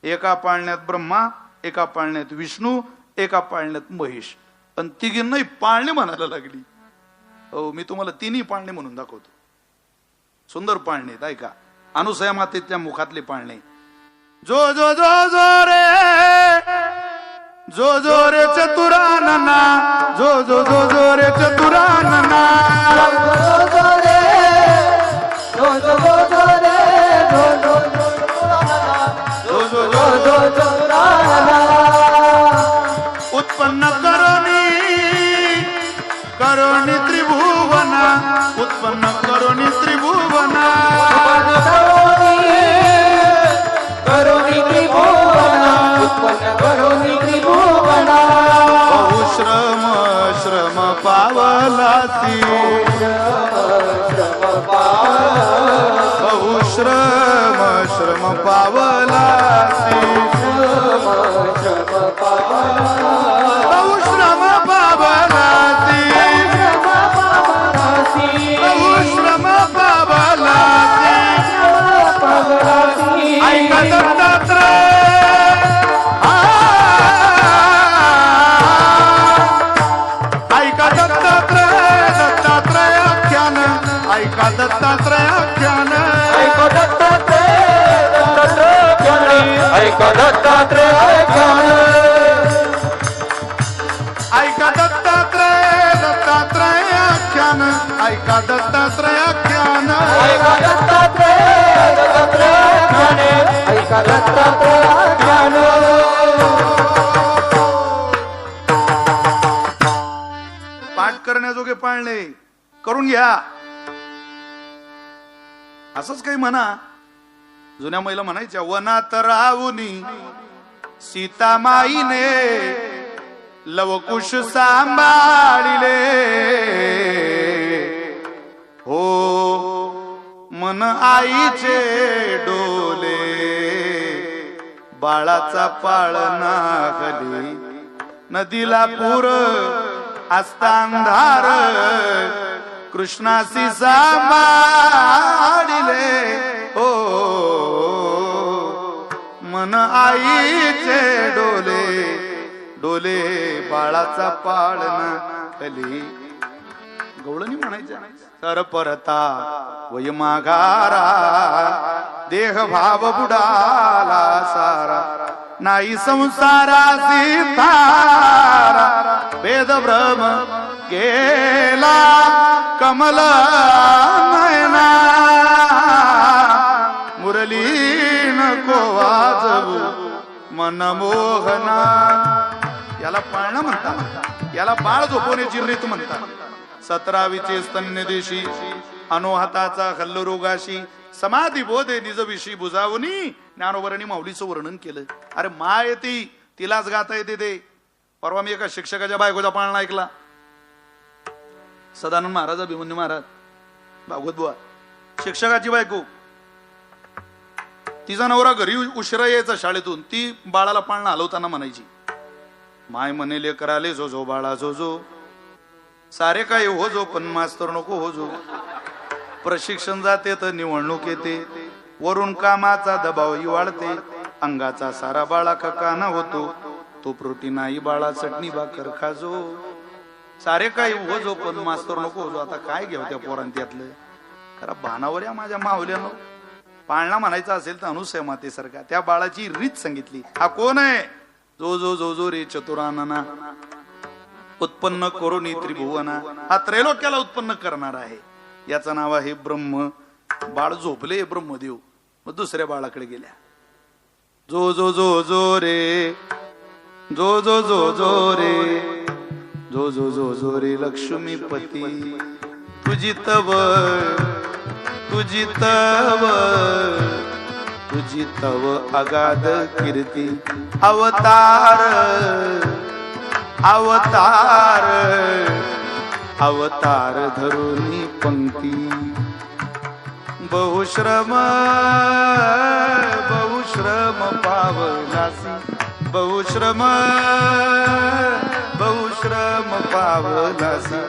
एका पाळण्यात ब्रह्मा, एका पाळण्यात विष्णू, एका पाळण्यात महेश, आणि तिघींनाही पाळणे म्हणायला लागली. हो, मी तुम्हाला तिन्ही पाळणे म्हणून दाखवतो. सुंदर पाळणे आहेत, ऐका. अनुसया मातेच्या मुखातले पाळणे. जो जो जो जो रे, जो जो रे चतुरानना, जो जो जो जो रे चतुरानना, उत्पन्न करोनी त्रिभुवना, उत्पन्न करोनी त्रिभुवना, करोनी त्रिभुवना, उत्पन्न करोनी त्रिभुवना. श्रम श्रम पावलासी, बहुश्रम श्रम पावलासी, बहुश्रम पावलासी, बहुश्रम पावलासी. ऐका दत्तात्रय, ऐका दत्तात्रय, दत्तात्रय आख्यान, ऐका दत्तात्रय आख्यान, ऐका दत्तात्रय, ऐका दत्तात्रय आख्यान, ऐका दत्तात्रय, दत्तात्रय आख्यान, ऐका दत्तात्रय आख्यान, ऐका दत्तात्रय, दत्तात्रय आख्यान, ऐका दत्तात्रय आख्यान. पाठ करण्याजोगे पाळणे करून घ्या. असंच काही म्हणा. जुन्या महिला म्हणायच्या, वनात राहुनी सीतामाईने लवकुश सांभाळिले, हो मन आईचे डोले, बाळाचा पाळणा खाली, नदीला पूर आस्तांधार, कृष्णासी सांभाळिले, हो मन आईचे डोले, डोले बाळाचा पाळणा खाली. गवळणी म्हणायच्या. तर परता वय माघारा, देह भाव बुडाला सारा, नाही संसारासी तारा, वेद भ्रम गेला कमल नयना, मुरली नको वाजवू मनमोहना. याला पाळणं म्हणतात, याला बाळ झोपवण्याची रीत म्हणतात. 17वीचे स्तन्य देशी, अनुहाताचा खल्लरोगाशी, समाधी बोधे निजविषयी बुजावनी, ज्ञानोबरांनी माऊलीचं वर्णन केलं. अरे माय ती, तिलाच गाता येते ते. परवा मी एका शिक्षकाच्या बायकोचा पाळणा ऐकला. सदानंद महाराज, अभिमन्यू महाराज, भागवत बुवा, शिक्षकाची बायको, तिचा नवरा घरी उशिरा यायचा शाळेतून, ती बाळाला पाळणं हलवताना म्हणायची, माय म्हणे लेकर आले जो जो बाळा जो जो, सारे काय हो जो पण मास्तर नको हो जो, प्रशिक्षण जाते तर निवडणूक येते, वरून कामाचा दबाव वाढते, अंगाचा सारा बाळा काना होतो, तो प्रोटीन आई बाळा चटणी भाकर खाजो, सारे काय हो जो पण मास्तर नको हो जो. आता काय घेऊ त्या पोरांत त्यातलं, खरा भानावर या माझ्या माहुल्यानं. पाळणा म्हणायचा असेल तर अनुसया मातेसारखा त्या बाळाची रीत सांगितली. हा कोण आहे? जो जो जो जो रे चतुरानना उत्पन्न करून त्रिभुवना, हा त्रैलोक्याला उत्पन्न करणार आहे. याचं नाव आहे ब्रह्म. बाळ झोपले ब्रह्मदेव, मग दुसऱ्या बाळाकडे गेल्या. जो जो जो जो रे, जो जो जो जो रे, जो जो जो जो रे लक्ष्मीपती, तुझी तव तुझी तव तुझी तव अगाध कीर्ती, अवतार अवतार अवतार धरुनी पंक्ती, बहुश्रम बहुश्रम पावलासी, बहुश्रम बहुश्रम पावलासी.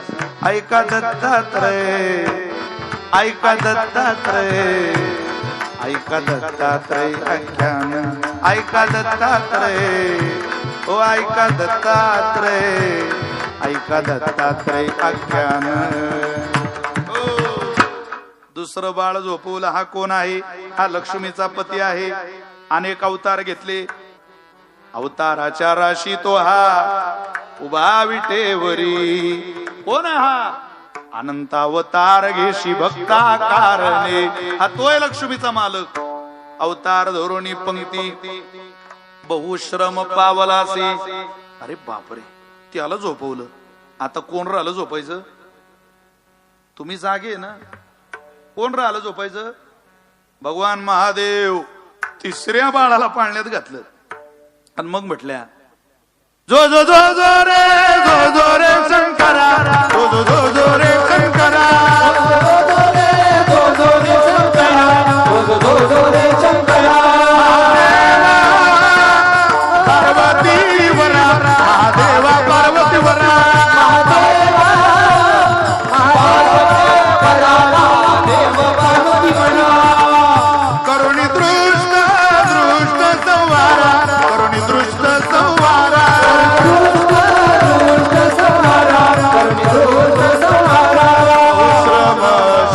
ऐका दत्तात्रय, ऐका दत्तात्रय, ऐका दत्तात्रय आख्यान, ऐका दत्तात्रय, ओ ऐका दत्तात्रय, ऐका दत्तात्रय आख्यान. दुसरं बाळ झोपवलं. हा कोण आहे? हा लक्ष्मीचा पती आहे. अनेक अवतार घेतले, अवताराच्या राशी तो हा उभा विटेवरी. कोण आहे हा? अनंत अवतार घेशी भक्ता कारणे, हा तोय लक्ष्मीचा मालक. अवतार धोरणी पंक्ती, बहुश्रम पावलासी. अरे बापरे, त्याला झोपवलं. आता कोण राहिलं झोपायचं? तुम्ही जागे ना, कोण राहिलं झोपायचं? भगवान महादेव तिसऱ्या बाळाला पाळण्यात घातलं आणि मग म्हटल्या, जो जो जो जो रे, जो जो रे शंकरा, जो जो जो जो रे शंकरा, जो जो रे शंकरा, जो जो जो रे शंकरा. पार्वती वरा, महादेवा पार्वती वरा, महादेवा महादेव पार्वती वरा. करुणी दृष्ट दृष्ट संवारा, करुणी दृष्ट संवारा, श्रम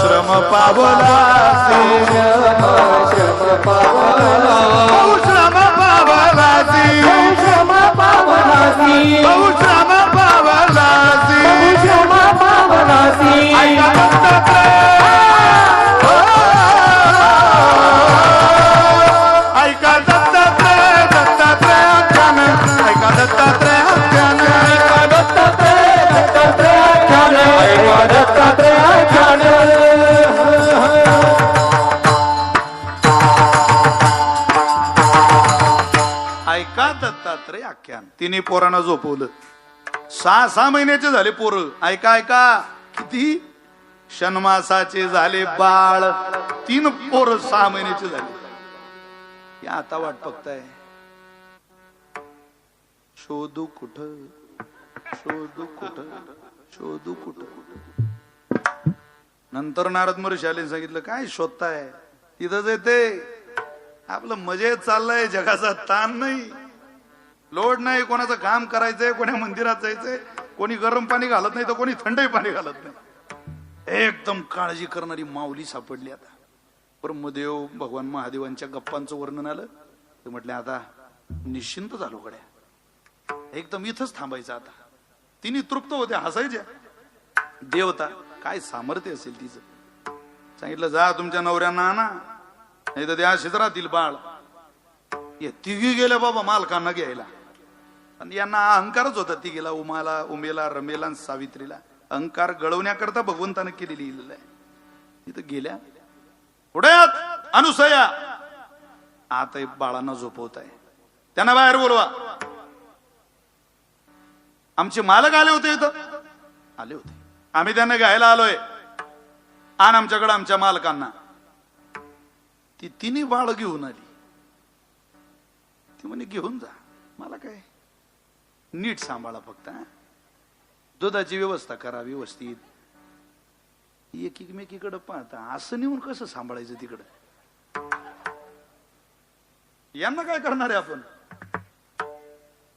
श्रम पावलासी, श्रम पावला, श्रम पावलासी, श्रम पावलासी, श्रम पावलासी, श्रम पावलासी. ऐका दत्तात्रय, ऐका दत्तात्रय, दत्तात्रय आख्यान, ऐका दत्तात्रय आख्यान, ऐका दत्तात्रय, दत्तात्रय आख्यान, ऐका दत्तात्रय आख्यान. ऐका दत्तात्रय आख्यान. तिने पोरांना झोपवलं. 6 महिन्याचे झाले पोरं. ऐका ऐका, किती? षण्मासाचे झाले बाळ. 3 पोरं 6 महिन्याचे झाले. या आता वाट बघताय, शोधू कुठ, शोधू कुठ, शोधू कुठ. नंतर नारद महर्षी सांगितलं, काय शोधताय? तिथंच येते आपलं मजेत चाललंय, जगाचा ताण नाही, लोड नाही, कोणाचं काम करायचंय, कोणा मंदिरात जायचंय, कोणी गरम पाणी घालत नाही तर कोणी थंडही पाणी घालत नाही. एकदम काळजी करणारी माऊली सापडली. आता ब्रह्मदेव भगवान महादेवांच्या गप्पांचं वर्णन आलं ते म्हटले, आता निश्चिंत झालो गड्या, एकदम इथंच थांबायचं. आता तिने तृप्त होत्या, हसायच्या. देवता काय सामर्थ्य असेल तिचं. सांगितलं, जा तुमच्या नवऱ्यांना आणा, नाही तर ते असेच राहतील बाळ. या तिघी गेल्या बाबा मालकांना घ्यायला. आणि यांना अहंकारच होता तिघीला, उमेला रमेला आणि सावित्रीला. अहंकार गळवण्याकरता भगवंतानं केलेली लिहिलेलं आहे. तिथं गेल्या, पुढ्यात अनुसया, आता बाळांना झोपवत आहे, त्यांना बाहेर बोलवा. आमचे मालक आले होते, इथं आले होते. आम्ही त्यांना घ्यायला आलोय, आण आमच्याकडे आमच्या मालकांना. ती तिन्ही बाळ घेऊन आली. ती म्हणे घेऊन जा, मला काय, नीट सांभाळा फक्त, दुधाची व्यवस्था करा व्यवस्थित. एकमेकीकडे पाहता असं नेऊन कसं सांभाळायचं तिकडं, यांना काय करणार आहे आपण.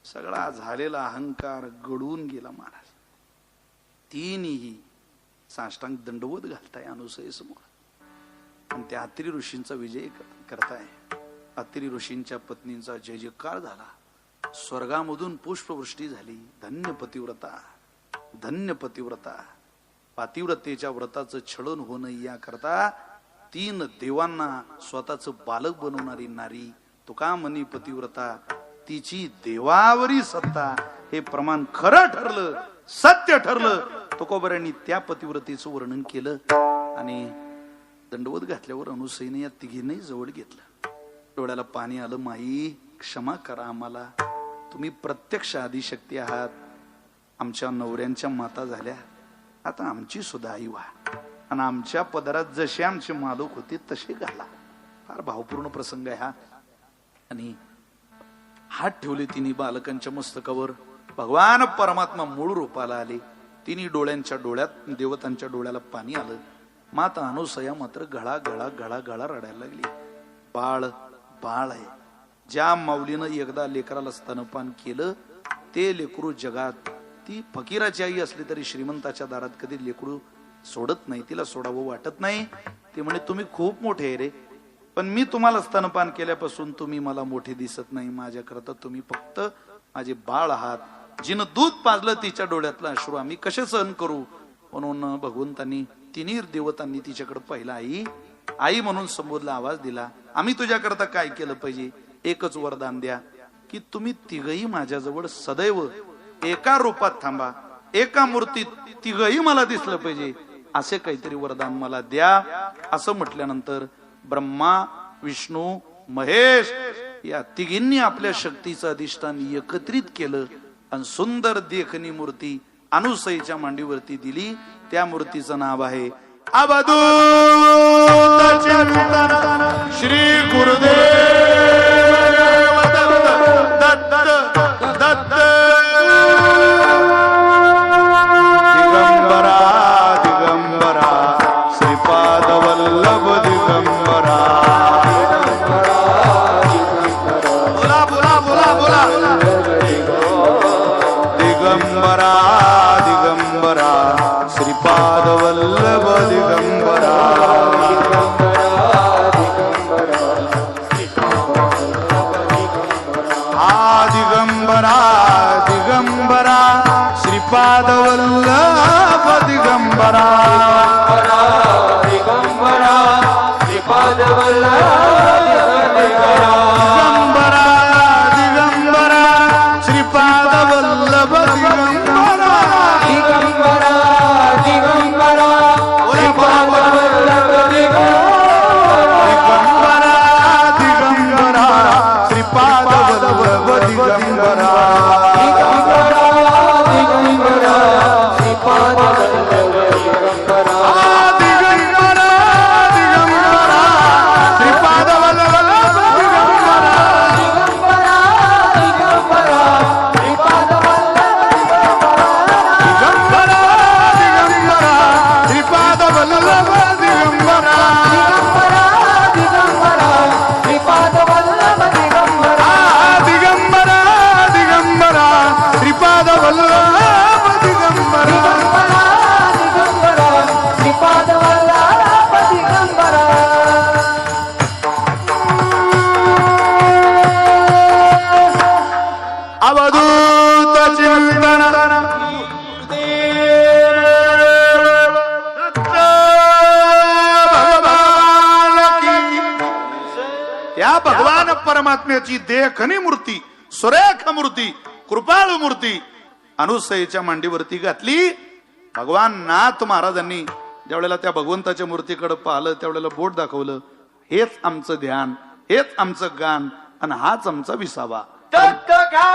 सगळा झालेला अहंकार गळून गेला महाराज. तिन्ही साष्टांग दंडवत घालताय अनुसयेसमोर आणि त्या अत्रि ऋषींचा विजय करताय. अत्रि ऋषींच्या पत्नींचा जय जयकार झाला. स्वर्गामधून पुष्पवृष्टी झाली. धन्य पतिव्रता, धन्य पतिव्रता. पातिव्रतेच्या व्रताचं छळन होणं याकरता 3 देवांना स्वतःच बालक बनवणारी नारी तुका मनी पतिव्रता, तिची देवावरी सत्ता. हे प्रमाण खरं ठरलं, सत्य ठरलं. तुकोबरांनी त्या पतिव्रतेचं वर्णन केलं आणि दंडवत घातल्यावर अनुसयीने या तिघींनाही जवळ घेतलं. डोळ्याला पाणी आलं. माई क्षमा करा आम्हाला, तुम्ही प्रत्यक्ष आदिशक्ती आहात. आमच्या नवऱ्यांच्या माता झाल्या, आता आमची सुद्धा आई व्हा आणि आमच्या पदरात जसे आमचे मालक होते तसे घाला. फार भावपूर्ण प्रसंग आहे हा. आणि हात ठेवले तिन्ही बालकांच्या मस्तकावर. भगवान परमात्मा मूळ रूपाला आले. तिन्ही डोळ्यांच्या डोळ्यात देवतांच्या डोळ्याला पाणी आलं. माता अनुसया मात्र गळा गळा गळा गळा रडायला लागली. बाळ बाळ आहे. ज्या माऊलीनं एकदा लेकराला स्तनपान केलं ते लेकरू जगात, ती फकीराची आई असली तरी श्रीमंताच्या दारात कधी लेकरू सोडत नाही, तिला सोडावं वाटत नाही. ती म्हणे तुम्ही खूप मोठे आहे रे, पण मी तुम्हाला स्तनपान केल्यापासून तुम्ही मला मोठे दिसत नाही. माझ्याकरता तुम्ही फक्त माझे बाळ आहात. जिनं दूध पाजलं तिच्या डोळ्यातलं अश्रू आम्ही कसे सहन करू. म्हणून भगवंतांनी तिन्ही देवतांनी तिच्याकडे पाहिलं. आई आई म्हणून संबोधला, आवाज दिला. आम्ही तुझ्याकरता काय केलं पाहिजे, एकच वरदान द्या की तुम्ही तिघही माझ्याजवळ सदैव एका रूपात थांबा, एका मूर्तीत तिघही मला दिसलं पाहिजे, असे काहीतरी वरदान मला द्या. असं म्हटल्यानंतर ब्रह्मा विष्णू महेश या तिघींनी आपल्या शक्तीचं अधिष्ठान एकत्रित केलं आणि सुंदर देखणी मूर्ती अनुसईच्या मांडीवरती दिली. त्या मूर्तीचं नाव आहे अवधूत चिंतन श्री गुरुदेव दत्त दत्त. दिगंबरा दिगंबरा श्रीपाद वल्लभ दिगंबरा. बोला बोला बोला बोला. दिगंबरा दिगंबरा श्रीपाद वल्लभ दिगंबरा. हा दिगंबरा दिगंबरा श्रीपाद वल्लभ दिगंबरा. दिगंबरा श्रीपाद वल्लभ दिगंबरा दिगंबरा श्रीपाद वल्लभ दिगंबरा. दिगंबरा दिगंबरा श्रीपाद वल्लभ दिगंबरा दिगंबरा श्रीपाद वल्लभ दिगंबरा. दिगंबरा दिगंबरा श्रीपाद वल्लभ दिगंबरा. दिगंबरा दिगंबरा श्रीपाद वल्लभ दिगंबरा. दिगंबरा दिगंबरा श्रीपाद वल्लभ दिगंबरा दिगंबरा श्रीपाद वल्लभ दिगंबरा. दिगंबरा दिगंबरा श्रीपाद वल्लभ दिगंबरा. दिगंबरा दिगंबरा श्रीपाद वल्लभ दिगंबरा. दिगंबरा दिगंबरा श्रीपाद वल्लभ दिगंबरा. अवधूत चिंतन दत्त भगवान की. या भगवान परमात्म्याची देखणी मूर्ती, सुरेख मूर्ती, कृपाळू मूर्ती अनुसयेच्या मांडीवरती घातली. भगवान नाथ महाराजांनी ज्यावेळेला त्या भगवंताच्या मूर्तीकडे पाहिलं त्यावेळेला बोट दाखवलं. हेच आमचं ध्यान, हेच आमचं गान आणि हाच आमचा विसावा. दत्त गा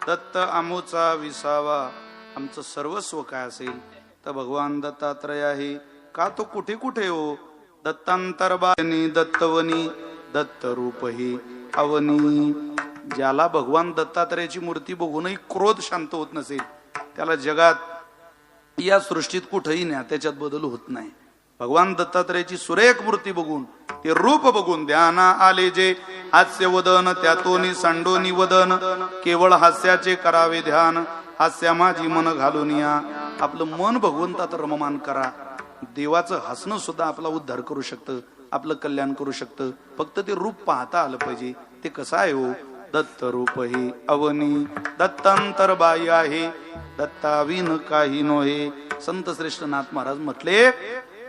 दत्त आमोचा विसावा. आमचं सर्वस्व काय असेल तर भगवान दत्तात्रय आहे. का तो कुठे कुठे हो? दत्तांतरबानी दत्तवनी दत्त रूप ही अवनी. ज्याला भगवान दत्तात्रयाची मूर्ती बघूनही क्रोध शांत होत नसेल त्याला जगात या सृष्टीत कुठेही न्या, त्याच्यात बदल होत नाही. भगवान दत्तात्रयाची सुरेख मूर्ती बघून, ते रूप बघून ध्याना आले जे हास्य वदन त्यातोनी सांडोनी वदन. केवळ हास्याचे करावे ध्यान, हास्या माझी मन घालून या. आपलं मन भगवंतात रममान करा. देवाचं हसणं सुद्धा आपला उद्धार करू शकतं, आपलं कल्याण करू शकतं. फक्त ते रूप पाहता आलं पाहिजे. ते कसं आहे हो? दत्त रूप हे अवनी दत्तांतर बाई आहे, दत्ताविन काही नोहे. संत श्रेष्ठ नाथ महाराज म्हटले,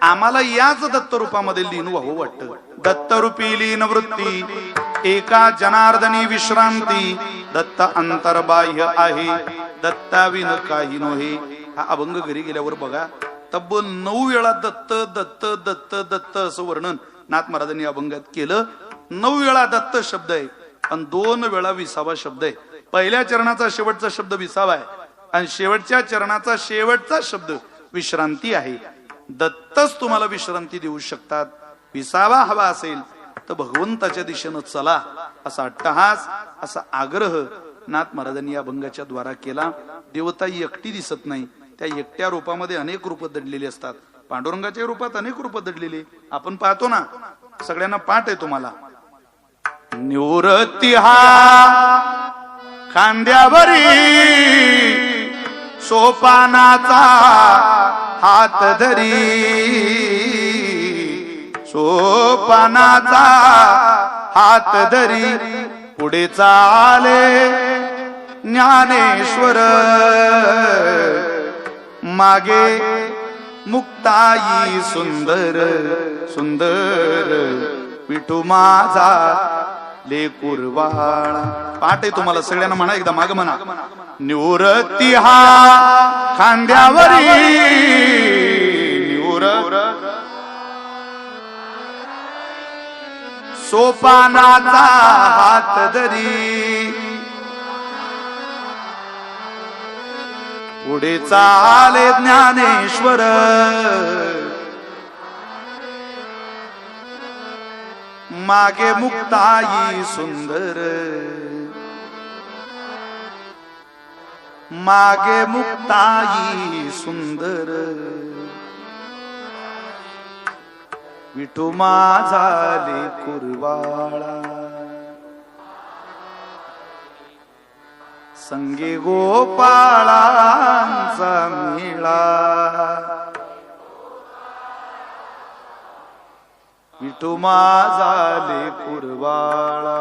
आम्हाला याच दत्त रूपामध्ये लीन व्हावं वाटतं. दत्त रूपी लीन वृत्ती एका जनार्दनी विश्रांती. दत्त अंतर्बाह्य आहे, दत्ताविन काही नोहे. हा अभंग घरी गेल्यावर बघा, तब्बल 9 वेळा दत्त दत्त दत्त दत्त असं वर्णन नाथ महाराजांनी अभंगात केलं. 9 वेळा दत्त शब्द आहे आणि 2 वेळा विसावा शब्द आहे. पहिल्या चरणाचा शेवटचा शब्द विसावा आहे आणि शेवटच्या चरणाचा शेवटचा शब्द विश्रांती आहे. दत्तच तुम्हाला विश्रांती देऊ शकतात. विसावा हवा असेल तर भगवंताच्या दिशेनं चला, असा अट्टहास, असा आग्रह नाथ महाराजांनी या अभंगाच्या द्वारा केला. देवता एकटी दिसत नाही, त्या एकट्या रूपामध्ये अनेक रूप दडलेली असतात. पांडुरंगाच्या रूपात अनेक रूप दडलेली आपण पाहतो ना. सगळ्यांना पाठ आहे तुम्हाला. निवृत्ती हा खांद्यावरी सोपानाचा हात धरी, सोपानाचा हात धरी पुढे चाले ज्ञानेश्वर. मागे मुक्ताई सुंदर सुंदर विठू माझा लेकुरवाळा. पाठ आहे तुम्हाला सगळ्यांना, म्हणा एकदा माग म्हणा. निवृत्ती हा खांद्यावरी सोपानाचा हात धरी पुढे चाले ज्ञानेश्वर. मागे मुक्ताई सुंदर, मागे मुक्ताई सुंदर विठू माझा लेकुरवाळा. संगे गोपाळांचा मेळा, विठू माझा लेकुरवाळा.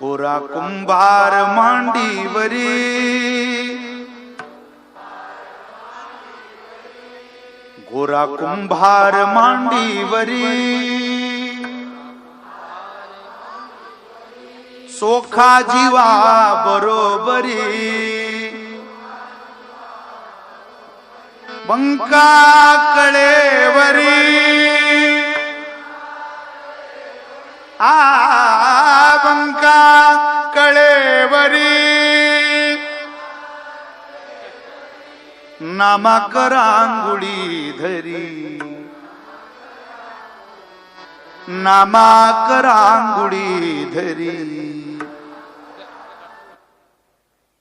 गोरा कुंभार मांडीवरी, गोरा कुंभार मांडीवरी सोखा जीवा बरोबरी. बंका कळेवरी बंका कळेवरी नामाकरांगुळी धरी, नामाकरांगुळी धरी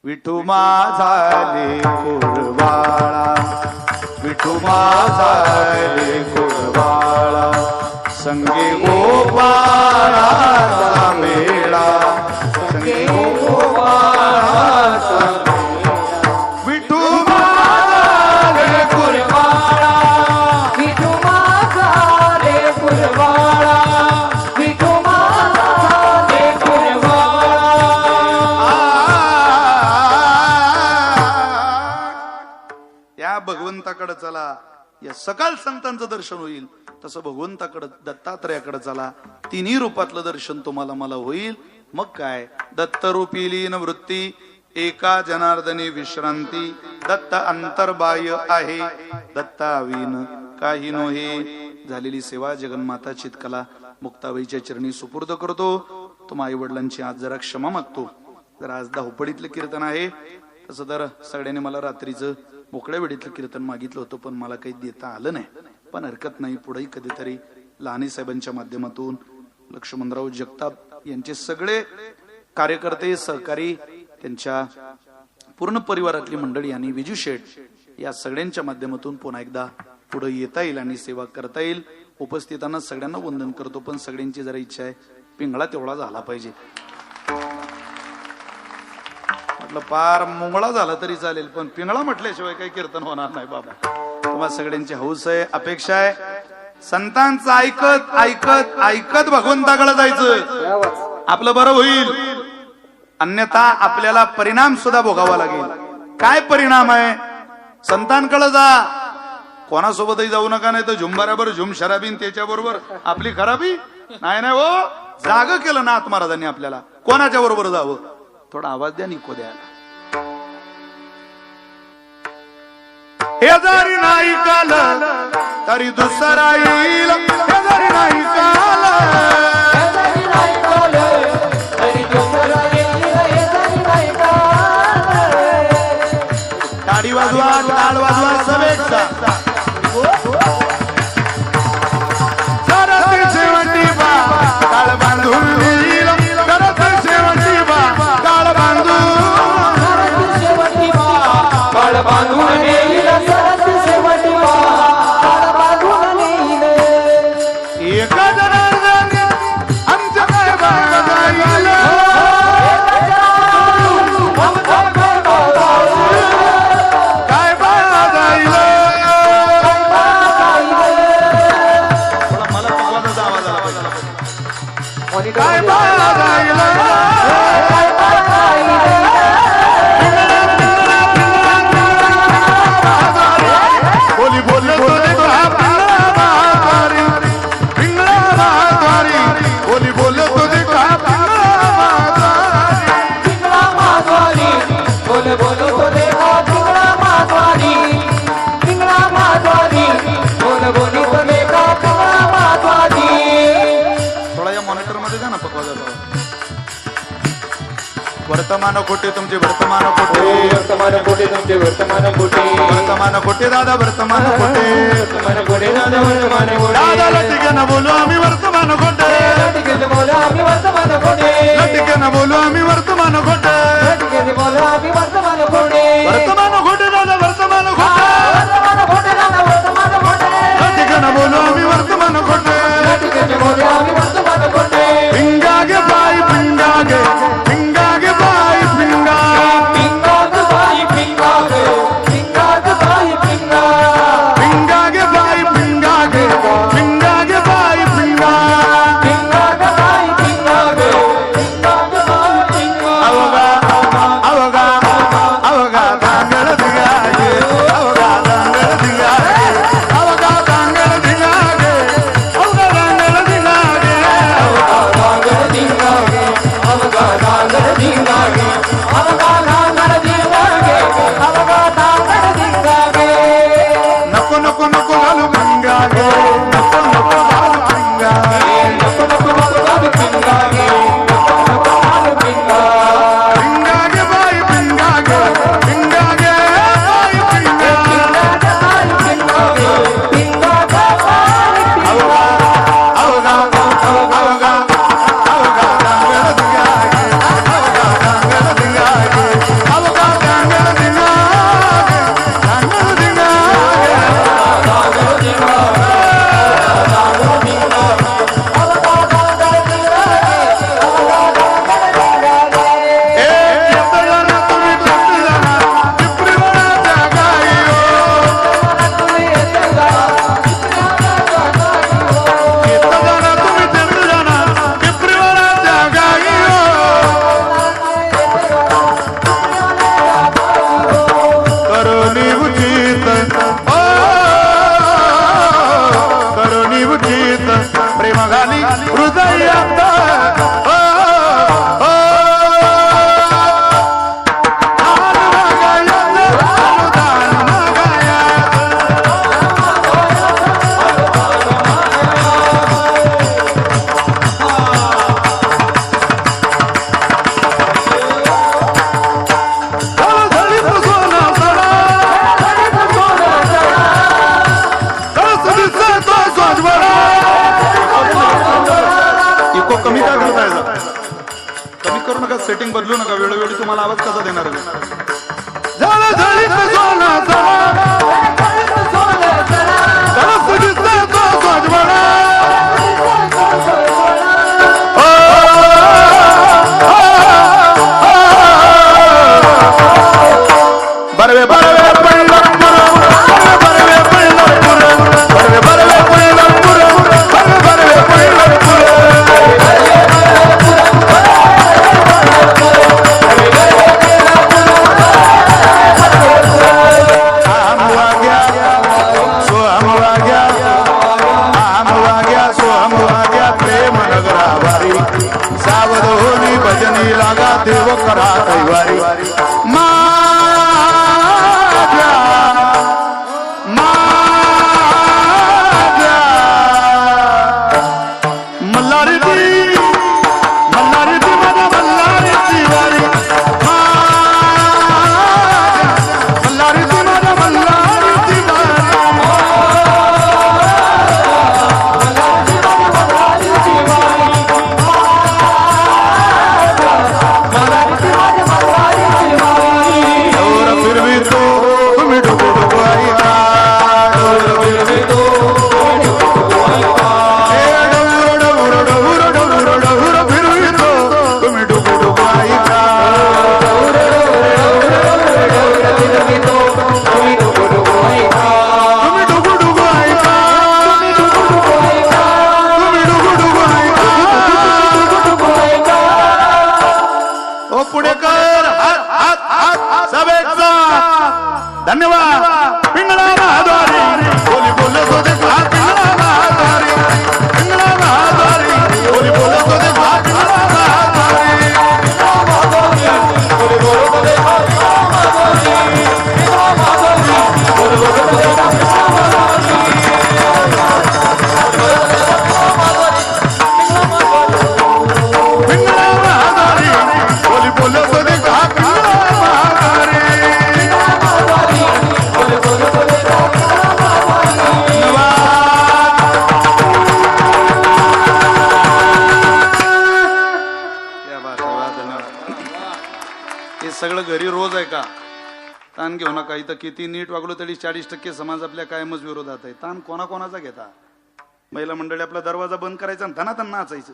विठू माझा लेकुरवाळा, विठू माझा लेकुरवाळा. संगे गोपाळाचा मेळा, संगे गोपाळाचा विठू माझा लेकुरवाळा, विठू माझा लेकुरवाळा, विठू माझा लेकुरवाळा. या भगवंताकडे चला. या सकाळ संतांचं दर्शन होईल, तसं भगवंताकडे दत्तात्रयाकडे चला. तिन्ही रूपातलं दर्शन तुम्हाला मला होईल. मग काय, दत्त रूपी लीन वृत्ती एका जनार्दनी विश्रांती. दत्त अंतर्बाह्य आहे, दत्ताविन काही नोहे. झालेली सेवा जगन्माता चितकला मुक्ताबाईच्या चरणी सुपूर्द करतो. तुम्हा आई वडिलांची आज जरा क्षमा मागतो. जर आज धावपडीतलं कीर्तन आहे, तसं तर सगळ्यांनी मला रात्रीचं मोकळ्या वेळीतलं कीर्तन मागितलं होतं, पण मला काही देता आलं नाही. पण हरकत नाही, पुढेही कधीतरी लहानी साहेबांच्या माध्यमातून लक्ष्मणराव जगताप यांचे सगळे कार्यकर्ते सहकारी, त्यांच्या पूर्ण परिवारातली मंडळी आणि विजू शेठ या सगळ्यांच्या माध्यमातून पुन्हा एकदा पुढे येता येईल आणि सेवा करता येईल. उपस्थितांना सगळ्यांना वंदन करतो, पण सगळ्यांची जरा इच्छा आहे पिंगळा तेवढा झाला पाहिजे. म्हटलं पार मुंगळा झाला तरी चालेल, पण पिंगळा म्हटल्याशिवाय काही कीर्तन होणार नाही बाबा. तुम्हाला सगळ्यांची हौस आहे, अपेक्षा आहे. संतांचं ऐकत ऐकत ऐकत भगवंताकडे जायचं, आपलं बरं होईल. अन्यथा आपल्याला परिणाम सुद्धा भोगावा लागेल. काय परिणाम आहे? संतांकडे जा, कोणासोबतही जाऊ नका, नाही तर झुंबाराबर झुम शराबीन त्याच्या बरोबर आपली खराबी नाही. नाही हो, जाग केलं नाथ महाराजांनी आपल्याला, कोणाच्या बरोबर जावं. थोडा आवाज द्या, निको द्यायला. हे जरी नाही काल तरी दुसरा येईल, हे जरी नाही काल टाळी वाजवा, टाळ वाजवा, सवेक्षा सरती शेवटी बा टाळ बांधून येईल, सरती शेवटी बा टाळ बांधून, सरती शेवटी बा टाळ बांधून येईल, सरती शेवटी बा टाळ बांधून येईल. एका जनार्दन आमच्या काय बाळा जाईल, काय बाळा जाईल. मला पकवानाचा आवाज आला पाहिजे. काय बाळा जाईल, बोली बोली बोली पिंगळा महाद्वारी, बोली बोले तुझे का पिंगळा महाद्वारी, बोल बोलो तो देखा पिंगळा महाद्वारी, पिंगळा महाद्वारी, बोल बोलो तो देखा पिंगळा महाद्वारी. थोडा या मॉनिटर मध्ये जा ना पकवाजाचा. वर्तमान कोटे तुमचे, वर्तमान कोटे, वर्तमान कोटे तुमचे, वर्तमान कोटे, वर्तमान कोटे दादा, वर्तमान कोटे वर्तमान कोटे दादा, वर्तमान कोटे दादा. लटिकेनं बोलू आम्ही वर्तमान कोटे, लटिकेने बोला आम्ही वर्तमान कोटे, लटिकेनं बोलू आम्ही वर्तमान कोटे, लटिकेने बोला आम्ही वर्तमान कोटे, वर्तमान कोटे दादा, वर्तमान कोटे, वर्तमान कोटे दादा, वर्तमान कोटे, लटिकेनं बोलू आम्ही वर्तमान कोटे. लटिकेने बोला आम्ही वर्तमान कोटे. पिंगा गे बाई पिंगा गे, पिंगा गे बाई पिंगा, पिंगा ग बाई पिंगा ग, पिंगा ग बाई पिंगा, पिंगा गे बाई पिंगा गे, पिंगा गे बाई पिंगा. पिंगा ग बाई पिंगा ग, पिंगा ग बाई पिंगा. अवगा अवगा तुम्हाला आवाज कसा देणार आहे? झालं झळीत सोनं बरवे बरवे पंढरपूर बरवे पंढरपूर बरवे बरवे पंढरपूर बरवे पंढरपूर प्रेम नगरावारी सावध होनी भजनी लागा देव करा कैवारी धन्यवाद पिंगळा महाद्वारी बोली बोलत होते पिंगळा महाद्वारी पिंगळा महाद्वारी बोली बोलत होते पिंगळा महाद्वारी बोली बोलत होते पिंगळा महाद्वारी बोली बोलत होते सगळं घरी रोज आहे का? ताण घेऊ नका. इथं किती नीट वागलो तरी 40% समाज आपल्या कायमच विरोधात आहे. ताण कोणाकोणाचा घेता? महिला मंडळी आपला दरवाजा बंद करायचा आणि धनाधन नाचायचं.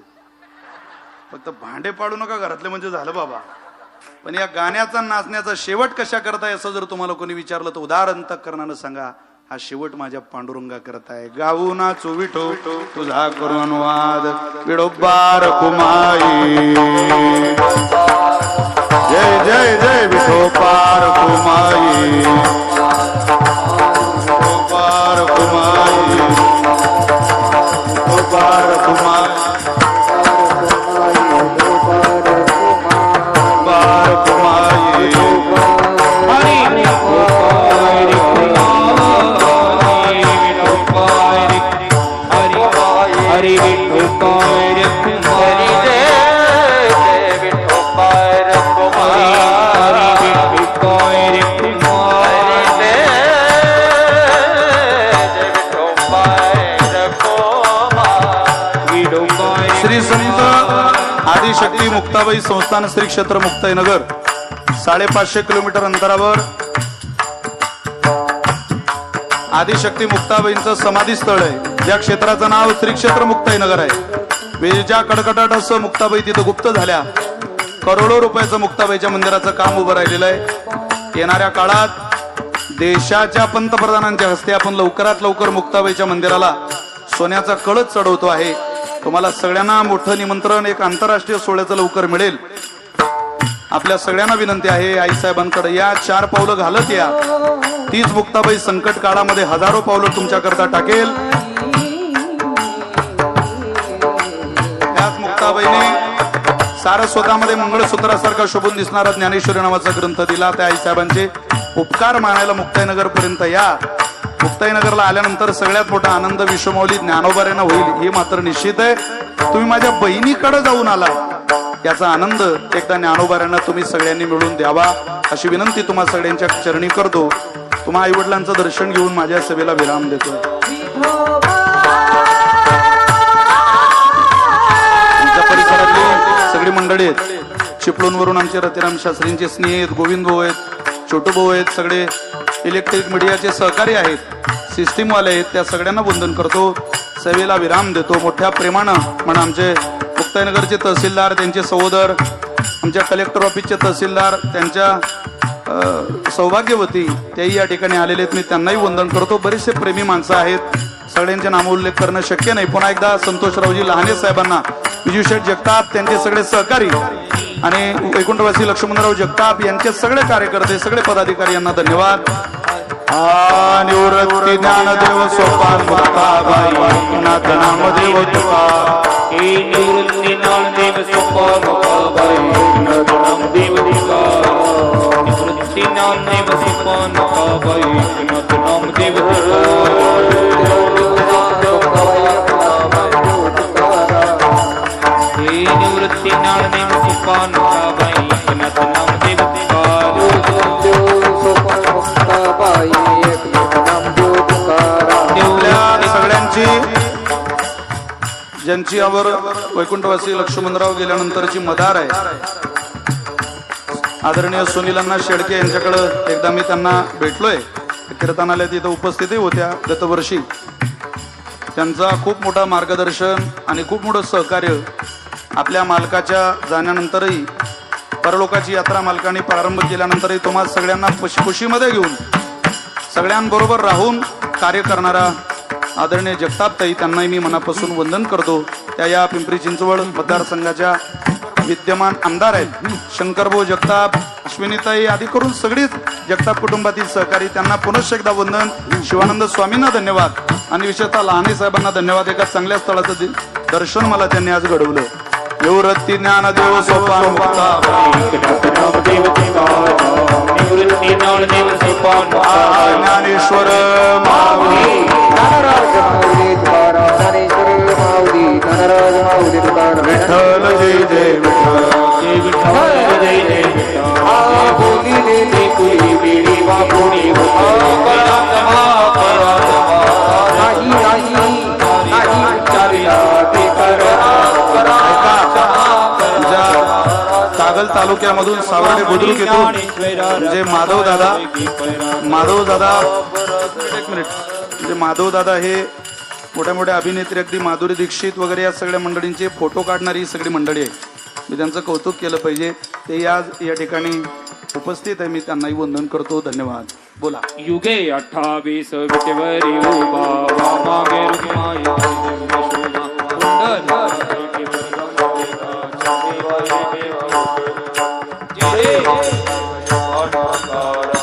फक्त भांडे पाडू नका घरातले म्हणजे झालं बाबा. पण या गाण्याचा नाचण्याचा शेवट कशा करताय असं जर तुम्हाला कोणी विचारलं तर उदार अंतःकरणानं सांगा, हा शेवट माझ्या पांडुरंगा करताय. गाऊ नाचू विठो तुझा करू अनुवाद विडोबार कुमाई जय जय जय विठोबार कुमाई विठोबार कुमाई विठोबार कुमाई विठोबार कुमाई हरि विठोबार श्री संत आदिशक्ती मुक्ताबाई संस्थान श्री क्षेत्र मुक्ताईनगर 550 किलोमीटर अंतरावर आदिशक्ती मुक्ताबाईंचं समाधी स्थळ आहे. ज्या क्षेत्राचं नाव श्री क्षेत्र मुक्ताईनगर आहे. वेळच्या कडकटाट असं मुक्ताबाई तिथं गुप्त झाल्या. करोडो रुपयाचं मुक्ताबाईच्या मंदिराचं काम उभं राहिलेलं आहे. येणाऱ्या काळात देशाच्या पंतप्रधानांच्या हस्ते आपण लवकरात लवकर मुक्ताबाईच्या मंदिराला सोन्याचा कळस चढवतो आहे. तुम्हाला सगळ्यांना मोठं निमंत्रण एक आंतरराष्ट्रीय सोहळ्याचं लवकर मिळेल. आपल्या सगळ्यांना विनंती आहे, आईसाहेबांकडे या, 4 पावलं घालत या. तीच मुक्ताबाई संकट काळामध्ये हजारो पावलं तुमच्याकरता टाकेल. त्याच मुक्ताबाईने सारस्वतामध्ये मंगळसूत्रासारखा शोभून दिसणारा ज्ञानेश्वरी नावाचा ग्रंथ दिला. त्या आईसाहेबांचे उपकार मानायला मुक्ताईनगर पर्यंत या. मुक्ताईनगरला आल्यानंतर सगळ्यात मोठा आनंद विश्वमौली ज्ञानोबाऱ्यांना होईल हे मात्र निश्चित आहे. तुम्ही माझ्या बहिणीकडे जाऊन आला याचा आनंद एकदा ज्ञानोबाऱ्यांना तुम्ही सगळ्यांनी मिळून द्यावा अशी विनंती तुम्हा सगळ्यांच्या चरणी करतो. तुम्हा आई वडिलांचं दर्शन घेऊन माझ्या सभेला विराम देतो. तुमच्या परिसरातली सगळी मंडळी आहेत. चिपळूणवरून आमचे रतिराम शास्त्रींचे स्नेह आहेत, गोविंद भाऊ आहेत, छोटू भाऊ आहेत, सगळे इलेक्ट्रिक मीडियाचे सहकारी आहेत, सिस्टीमवाले आहेत, त्या सगळ्यांना वंदन करतो. सेवेला विराम देतो मोठ्या प्रेमानं. म्हणून आमचे मुक्ताईनगरचे तहसीलदार, त्यांचे सहोदर, आमच्या कलेक्टर ऑफिसचे तहसीलदार, त्यांच्या सौभाग्यवती तेही या ठिकाणी आलेले आहेत. मी त्यांनाही वंदन करतो. बरेचसे प्रेमी माणसं आहेत, सगळ्यांचे नामोल्लेख करणं शक्य नाही. पुन्हा एकदा संतोषरावजी लहाने साहेबांना, विजू शेठ जगताप, त्यांचे सगळे सहकारी आणि वैकुंठवासी लक्ष्मणराव जगताप यांचे सगळे कार्यकर्ते, सगळे पदाधिकारी यांना धन्यवाद. निवृत्ती ज्ञानदेव सोपान मुक्ताबाई नाथ नामदेव तुका. निवृत्ती ज्ञानदेव सोपान मुक्ताबाई नाथ नामदेव तुका. निवृत्ती ज्ञानदेव सोपान मुक्ताबाई नाथ नामदेव निवृत्ती ज्ञानदेव सोपान मुक्ताबाई नाथ नामदेव सगळ्यांची, ज्यांची यावर वैकुंठवासी लक्ष्मणराव गेल्यानंतरची मदार आहे, आदरणीय सुनीलांना शेडके यांच्याकडे एकदा मी त्यांना भेटलोय. कीर्तनालयात तिथं उपस्थितही होत्या गतवर्षी. त्यांचा खूप मोठा मार्गदर्शन आणि खूप मोठं सहकार्य आपल्या मालकाच्या जाण्यानंतरही, परलोकाची यात्रा मालकाने प्रारंभ केल्यानंतरही तुम्हाला सगळ्यांना खुशीमध्ये घेऊन सगळ्यांबरोबर राहून कार्य करणारा आदरणीय जगतापताई, त्यांनाही मी मनापासून वंदन करतो. त्या या पिंपरी चिंचवड मतदारसंघाच्या विद्यमान आमदार आहेत. शंकरभाऊ जगताप, अश्विनीताई आदी करून सगळीच जगताप कुटुंबातील सहकारी, त्यांना पुनश्च एकदा वंदन. शिवानंद स्वामींना धन्यवाद आणि विशेषतः लहाने साहेबांना धन्यवाद. एका चांगल्या स्थळाचं दर्शन मला त्यांनी आज घडवलं. निवृत्ती ज्ञानदेव सोपान मुक्ताबाई ज्ञानेश्वर विठ्ठल जय जय कागल तालुक्यामधून सावर्डे बुद्रुक येथून जे माधव दादा एक मिनिट, म्हणजे माधव दादा हे मोठ्या मोठ्या अभिनेत्री, अगदी माधुरी दीक्षित वगैरे या सगळ्या मंडळींचे फोटो काढणारी ही सगळी मंडळी आहे. मी त्यांचं कौतुक केलं पाहिजे. ते आज या ठिकाणी उपस्थित आहे. मी त्यांनाही वंदन करतो. धन्यवाद. बोला. युगे 28 विटेवरी उभा मागे रुक्माई